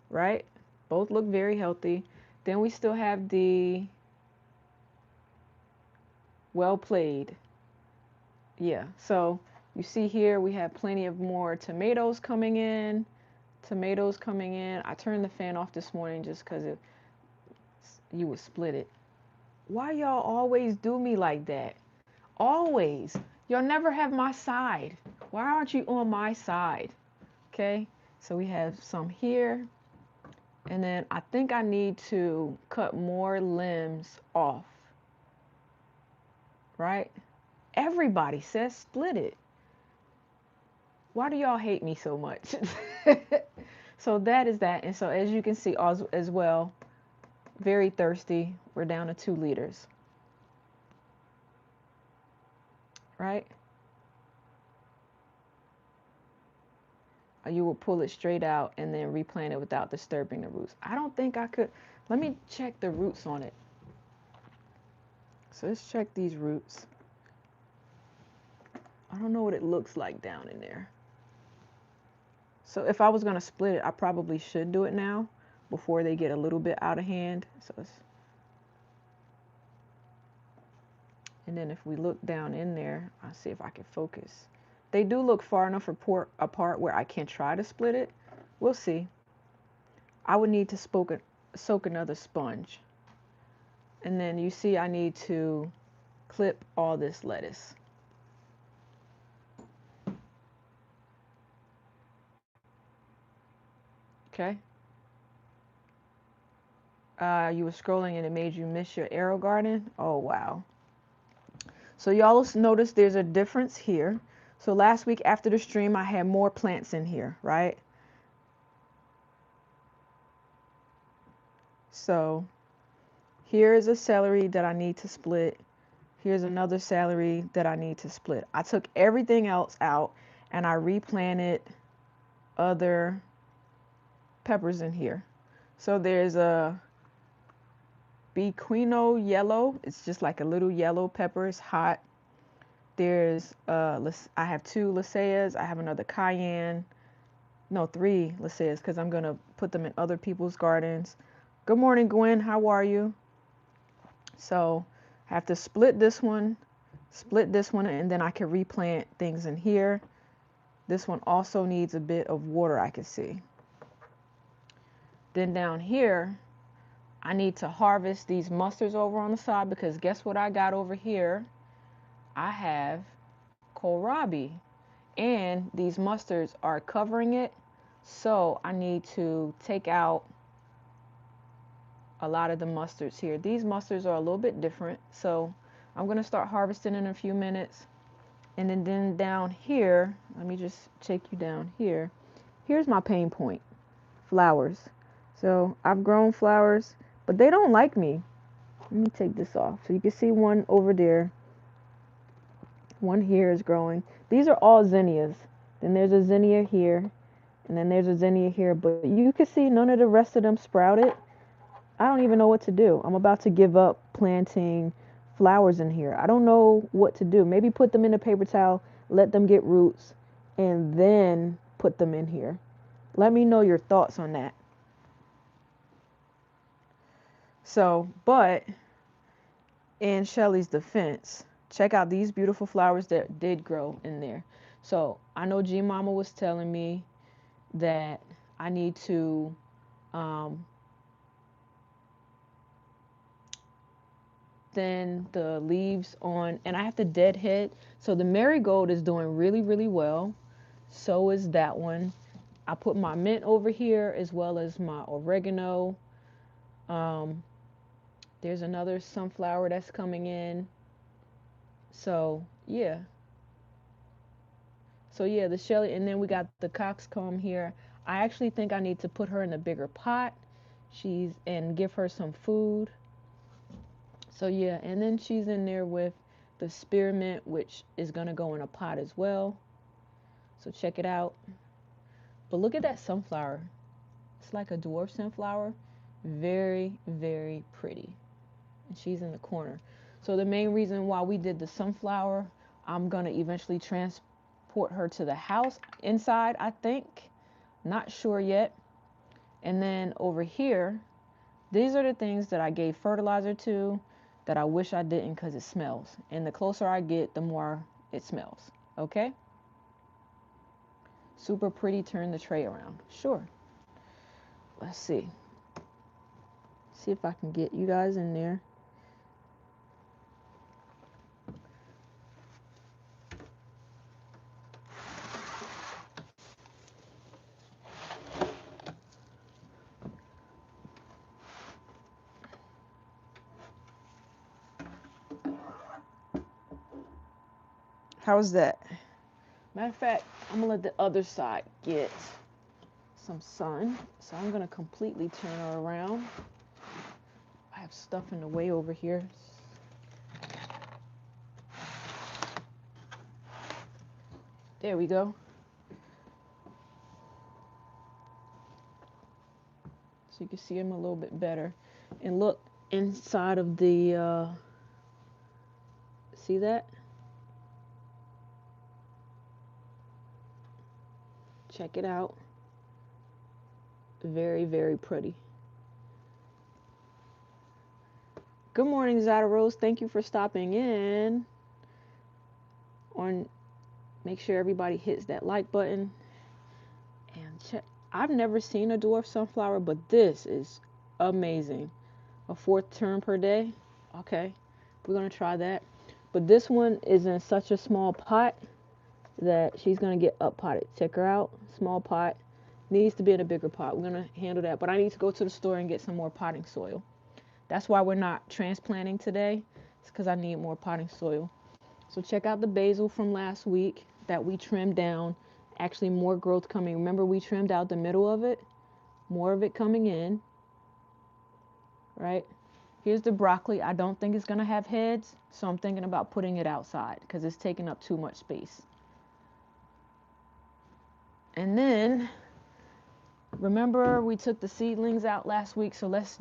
right? Both look very healthy. Then we still have the well played. Yeah, so you see here we have plenty of more tomatoes coming in. I turned the fan off this morning just because you would split it. Why y'all always do me like that? Always. Y'all never have my side. Why aren't you on my side? Okay, so we have some here. And then I think I need to cut more limbs off. Right? Everybody says split it. Why do y'all hate me so much? So that is that. And so as you can see as well, very thirsty. We're down to 2 liters. Right? you will pull it straight out and then replant it without disturbing the roots. I don't think I could. Let me check the roots on it. So let's check these roots. I don't know what it looks like down in there. So if I was going to split it, I probably should do it now before they get a little bit out of hand. And then if we look down in there, I'll see if I can focus. They do look far enough apart where I can try to split it. We'll see. I would need to soak another sponge. And then you see I need to clip all this lettuce. Okay. You were scrolling and it made you miss your arrow garden. Oh, wow. So y'all notice there's a difference here. So last week after the stream, I had more plants in here, right? So here's a celery that I need to split. Here's another celery that I need to split. I took everything else out and I replanted other peppers in here. So there's a Biquino yellow. It's just like a little yellow pepper. It's hot. There's I have 2 Lasagnas. I have another cayenne. No, 3 Lasagnas because I'm gonna put them in other people's gardens. Good morning, Gwen. How are you? So I have to split this one, and then I can replant things in here. This one also needs a bit of water, I can see. Then down here, I need to harvest these mustards over on the side because guess what I got over here? I have kohlrabi, and these mustards are covering it. So I need to take out a lot of the mustards here. These mustards are a little bit different. So I'm going to start harvesting in a few minutes. And then down here, let me just take you down here. Here's my pain point, flowers. So I've grown flowers, but they don't like me. Let me take this off. So you can see one over there. One here is growing. These are all zinnias. Then there's a zinnia here. And then there's a zinnia here. But you can see none of the rest of them sprouted. I don't even know what to do. I'm about to give up planting flowers in here. I don't know what to do. Maybe put them in a paper towel, let them get roots, and then put them in here. Let me know your thoughts on that. So, but in Shelly's defense, check out these beautiful flowers that did grow in there. So I know G Mama was telling me that I need to thin the leaves on, and I have to deadhead. So the marigold is doing really, really well. So is that one. I put my mint over here as well as my oregano. There's another sunflower that's coming in. So yeah. So yeah, the Shelly, and then we got the coxcomb here. I actually think I need to put her in a bigger pot. And give her some food. So yeah, and then she's in there with the spearmint, which is gonna go in a pot as well. So check it out. But look at that sunflower. It's like a dwarf sunflower. Very, very pretty. And she's in the corner. So the main reason why we did the sunflower, I'm gonna eventually transport her to the house inside, I think. Not sure yet. And then over here, these are the things that I gave fertilizer to that I wish I didn't because it smells. And the closer I get, the more it smells. Okay? Super pretty. Turn the tray around. Sure. Let's see. See if I can get you guys in there. How's that? Matter of fact, I'm gonna let the other side get some sun. So I'm gonna completely turn her around. I have stuff in the way over here. There we go. so you can see them a little bit better. And look inside of the, see that? Check it out. Very, very pretty. Good morning, Zada Rose. Thank you for stopping in. Make sure everybody hits that like button. And check. I've never seen a dwarf sunflower, but this is amazing. A 4th turn per day. Okay, we're gonna try that. But this one is in such a small pot that she's gonna get up potted. Check her out. Small pot. Needs to be in a bigger pot. We're gonna handle that. But I need to go to the store and get some more potting soil. That's why we're not transplanting today. It's because I need more potting soil. So check out the basil from last week that we trimmed down. Actually, more growth coming. Remember, we trimmed out the middle of it. More of it coming in. Right? Here's the broccoli. I don't think it's going to have heads, so I'm thinking about putting it outside because it's taking up too much space. And then, remember, we took the seedlings out last week, so let's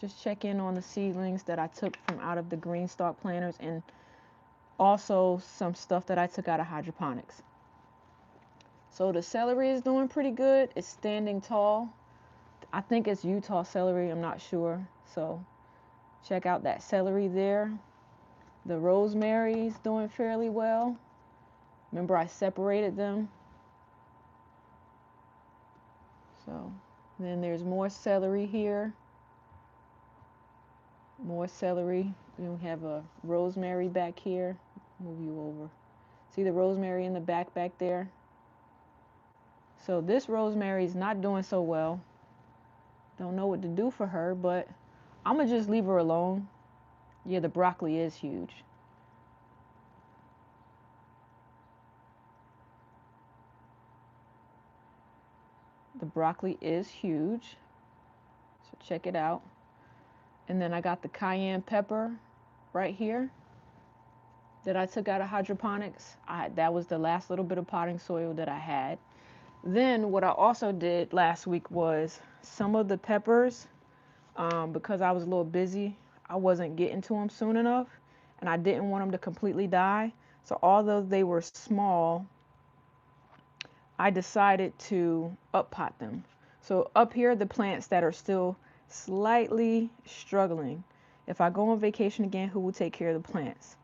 just check in on the seedlings that I took from out of the green stalk planters, and also some stuff that I took out of hydroponics. So the celery is doing pretty good. It's standing tall. I think it's Utah celery, I'm not sure. So check out that celery there. The rosemary is doing fairly well. Remember, I separated them. So then there's more celery here. More celery. We have a rosemary back here. Move you over. See the rosemary in the back there? So this rosemary is not doing so well. Don't know what to do for her, but I'm going to just leave her alone. Yeah, the broccoli is huge. The broccoli is huge. So check it out. And then I got the cayenne pepper right here that I took out of hydroponics. That was the last little bit of potting soil that I had. Then what I also did last week was some of the peppers, because I was a little busy, I wasn't getting to them soon enough, and I didn't want them to completely die. So although they were small, I decided to up pot them. So up here, the plants that are still slightly struggling. If I go on vacation again, who will take care of the plants?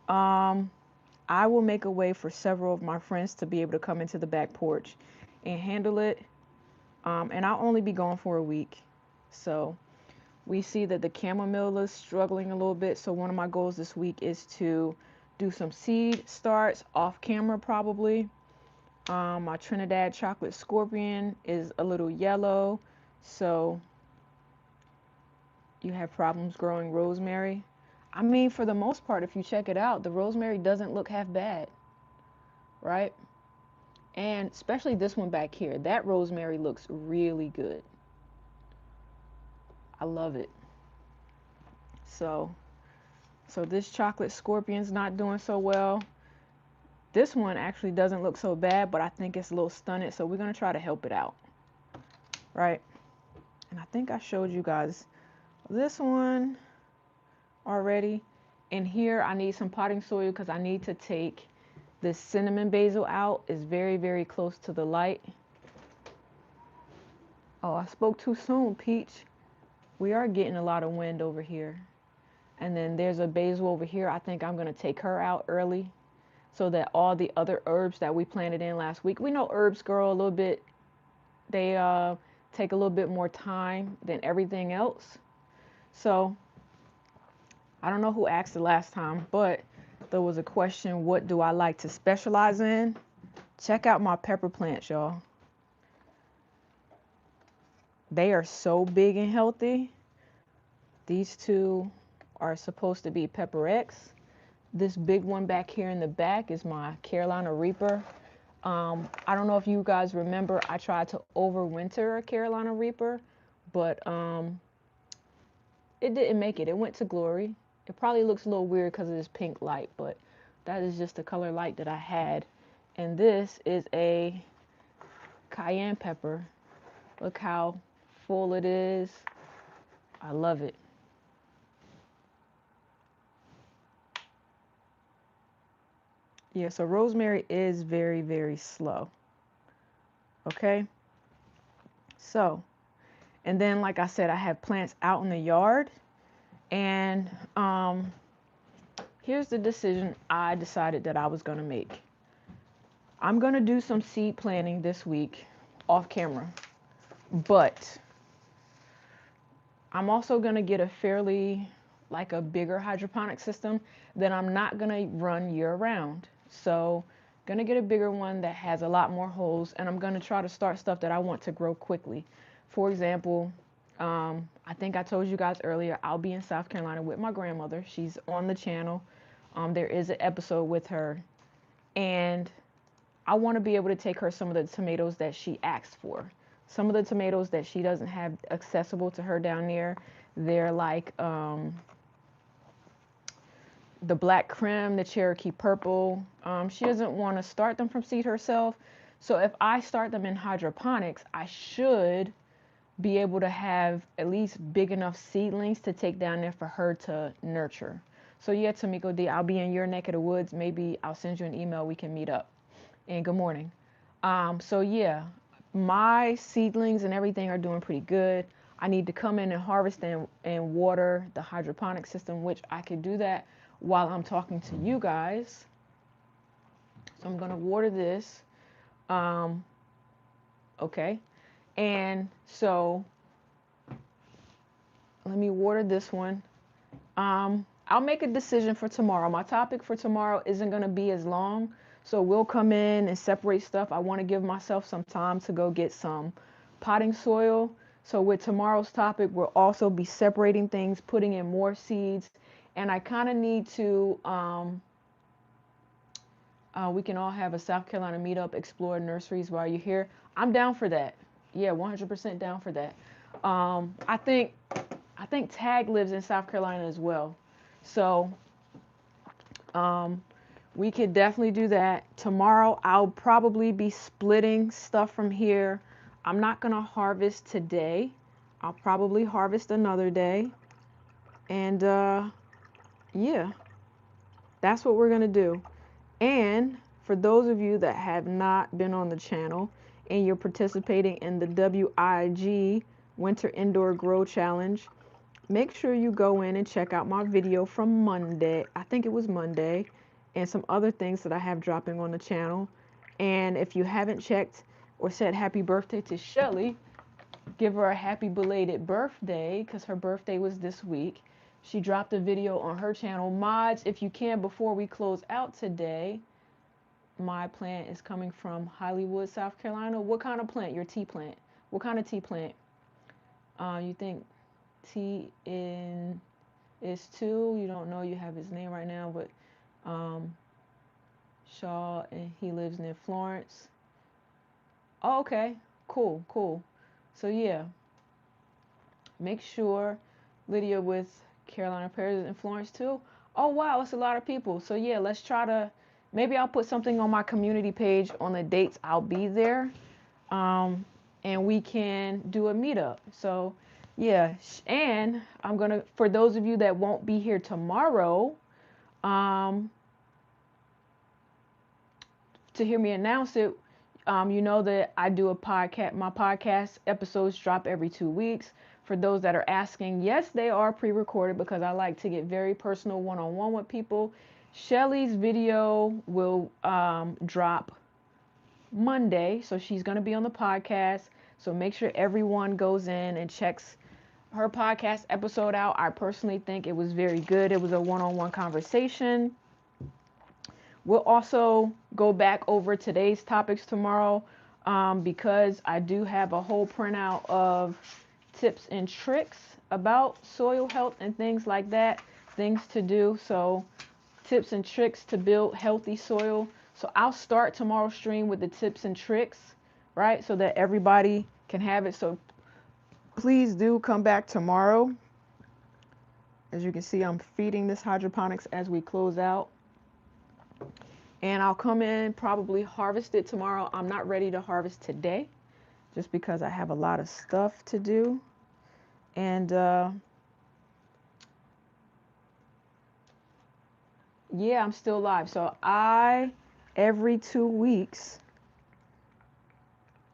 I will make a way for several of my friends to be able to come into the back porch and handle it. And I'll only be gone for a week. So we see that the chamomile is struggling a little bit. So one of my goals this week is to do some seed starts off camera probably. My Trinidad chocolate scorpion is a little yellow. So you have problems growing rosemary. I mean, for the most part, if you check it out, the rosemary doesn't look half bad, right? And especially this one back here, that rosemary looks really good. I love it. So this chocolate scorpion's not doing so well. This one actually doesn't look so bad, but I think it's a little stunted, so we're going to try to help it out, right? And I think I showed you guys this one already. And here I need some potting soil because I need to take this cinnamon basil out. It's very, very close to the light. Oh, I spoke too soon, Peach. We are getting a lot of wind over here. And then there's a basil over here. I think I'm going to take her out early so that all the other herbs that we planted in last week, we know herbs grow a little bit, they take a little bit more time than everything else. So I don't know who asked it last time, but there was a question, what do I like to specialize in? Check out my pepper plants, y'all. They are so big and healthy. These two are supposed to be Pepper X. This big one back here in the back is my Carolina Reaper. I don't know if you guys remember, I tried to overwinter a Carolina Reaper, but it didn't make it. It went to glory. It probably looks a little weird because of this pink light, but that is just the color light that I had. And this is a cayenne pepper. Look how full it is. I love it. Yeah, so rosemary is very, very slow. Okay. So, and then like I said, I have plants out in the yard. And here's the decision I decided that I was going to make. I'm going to do some seed planting this week off camera. But I'm also going to get a fairly, like a bigger hydroponic system that I'm not going to run year round. So going to get a bigger one that has a lot more holes, and I'm going to try to start stuff that I want to grow quickly. For example, I think I told you guys earlier, I'll be in South Carolina with my grandmother. She's on the channel. There is an episode with her, and I want to be able to take her some of the tomatoes that she asked for. Some of the tomatoes that she doesn't have accessible to her down there, they're like the black creme, the Cherokee purple. She doesn't want to start them from seed herself. So if I start them in hydroponics, I should be able to have at least big enough seedlings to take down there for her to nurture. So yeah, Tamiko D, I'll be in your neck of the woods. Maybe I'll send you an email. We can meet up. And good morning. So yeah, my seedlings and everything are doing pretty good. I need to come in and harvest and water the hydroponic system, which I could do that while I'm talking to you guys. So I'm going to water this. Okay. And so let me water this one. I'll make a decision for tomorrow. My topic for tomorrow isn't going to be as long. So we'll come in and separate stuff. I want to give myself some time to go get some potting soil. So with tomorrow's topic, we'll also be separating things, putting in more seeds. And I kind of need to, we can all have a South Carolina meetup, explore nurseries while you're here. I'm down for that. Yeah, 100% down for that. I think Tag lives in South Carolina as well. So, we could definitely do that. Tomorrow, I'll probably be splitting stuff from here. I'm not going to harvest today. I'll probably harvest another day. And, yeah, that's what we're going to do. And for those of you that have not been on the channel and you're participating in the WIG Winter Indoor Grow Challenge, make sure you go in and check out my video from Monday. I think it was Monday. And some other things that I have dropping on the channel. And if you haven't checked or said happy birthday to Shelly, give her a happy belated birthday, because her birthday was this week. She dropped a video on her channel. Mods, if you can, before we close out today, my plant is coming from Hollywood, South Carolina. What kind of plant? Your tea plant. What kind of tea plant? You think tea is 2? You don't know. You have his name right now, but Shaw, and he lives near Florence. Oh, okay. Cool, cool. So yeah, make sure Lydia with Carolina Pears in Florence too. Oh wow, it's a lot of people. So yeah, let's try to, maybe I'll put something on my community page on the dates I'll be there. And we can do a meetup. So yeah, and I'm gonna, for those of you that won't be here tomorrow, to hear me announce it, you know that I do a podcast. My podcast episodes drop every 2 weeks. For those that are asking, yes, they are pre-recorded because I like to get very personal one-on-one with people. Shelly's video will drop Monday, so she's going to be on the podcast. So make sure everyone goes in and checks her podcast episode out. I personally think it was very good. It was a one-on-one conversation. We'll also go back over today's topics tomorrow, because I do have a whole printout of tips and tricks about soil health and things like that, things to do. So tips and tricks to build healthy soil. So I'll start tomorrow's stream with the tips and tricks, right? So that everybody can have it. So please do come back tomorrow. As you can see, I'm feeding this hydroponics as we close out. And I'll come in, probably harvest it tomorrow. I'm not ready to harvest today. just because I have a lot of stuff to do. And yeah, I'm still live. So every 2 weeks,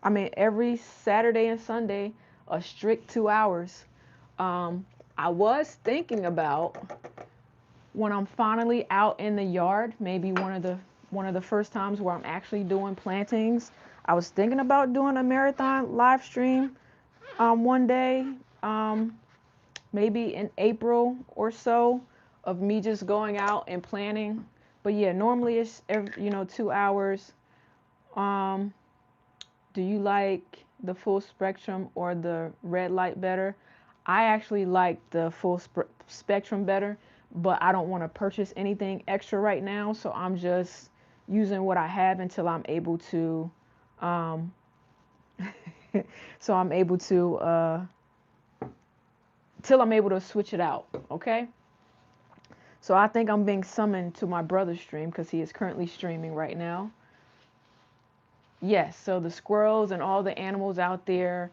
every Saturday and Sunday, a strict 2 hours. I was thinking about when I'm finally out in the yard, maybe one of the first times where I'm actually doing plantings. I was thinking about doing a marathon live stream one day, maybe in April or so, of me just going out and planting. But yeah, normally it's 2 hours. Um, do you like the full spectrum or the red light better? I actually like the full spectrum better, but I don't want to purchase anything extra right now, so I'm just using what I have until I'm able to um so I'm able to till I'm able to switch it out, okay? So I think I'm being summoned to my brother's stream because he is currently streaming right now. Yes, so the squirrels and all the animals out there,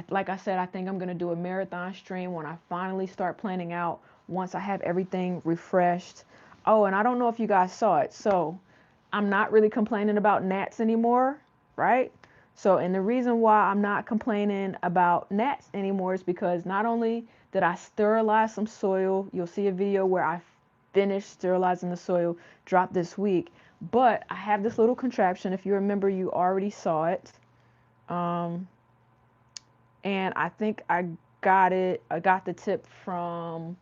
like I said, I think I'm going to do a marathon stream when I finally start planning out, once I have everything refreshed. Oh, and I don't know if you guys saw it. So I'm not really complaining about gnats anymore, right? So, and the reason why I'm not complaining about gnats anymore is because not only did I sterilize some soil, you'll see a video where I finished sterilizing the soil, dropped this week, but I have this little contraption. If you remember, you already saw it. Um, and I think I got the tip from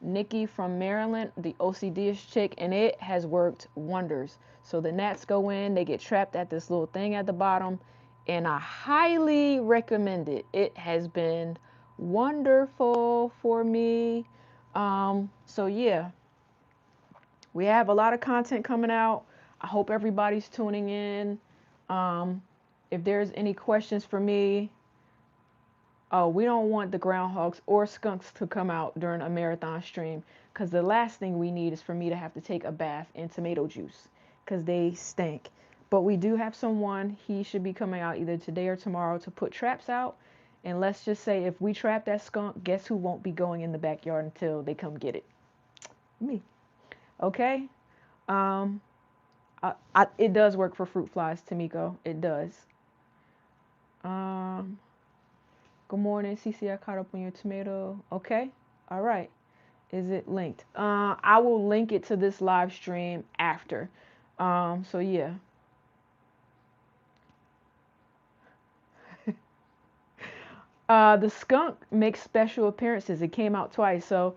Nikki from Maryland, the OCD-ish chick, and it has worked wonders. So the gnats go in, they get trapped at this little thing at the bottom, and I highly recommend it. It has been wonderful for me. So yeah, we have a lot of content coming out. I hope everybody's tuning in. If there's any questions for me, oh, we don't want the groundhogs or skunks to come out during a marathon stream, because the last thing we need is for me to have to take a bath in tomato juice, because they stink. But we do have someone, he should be coming out either today or tomorrow to put traps out. And let's just say if we trap that skunk, guess who won't be going in the backyard until they come get it? Me. Okay? Um, it does work for fruit flies, Tamiko. It does. Um, Good morning, Cece. I caught up on your tomato. Okay. All right. Is it linked? I will link it to this live stream after. So yeah. The skunk makes special appearances. It came out twice. So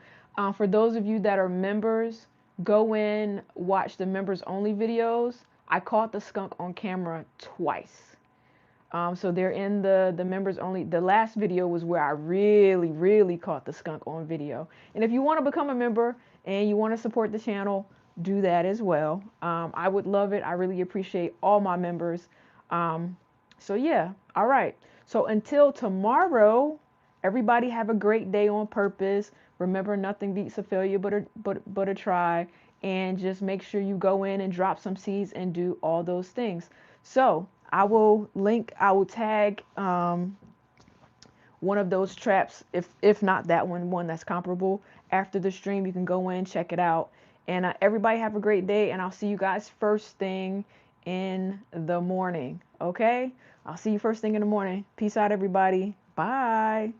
for those of you that are members, go in, watch the members only videos. I caught the skunk on camera twice. So they're in the members only. The last video was where I really, really caught the skunk on video. And if you want to become a member and you want to support the channel, do that as well. I would love it. I really appreciate all my members. So yeah, all right. So until tomorrow, everybody have a great day on purpose. Remember, nothing beats a failure but a try. And just make sure you go in and drop some seeds and do all those things. So I will tag one of those traps, if not that one that's comparable, after the stream. You can go in, check it out. And everybody have a great day, and I'll see you guys first thing in the morning. Okay? I'll see you first thing in the morning. Peace out, everybody. Bye.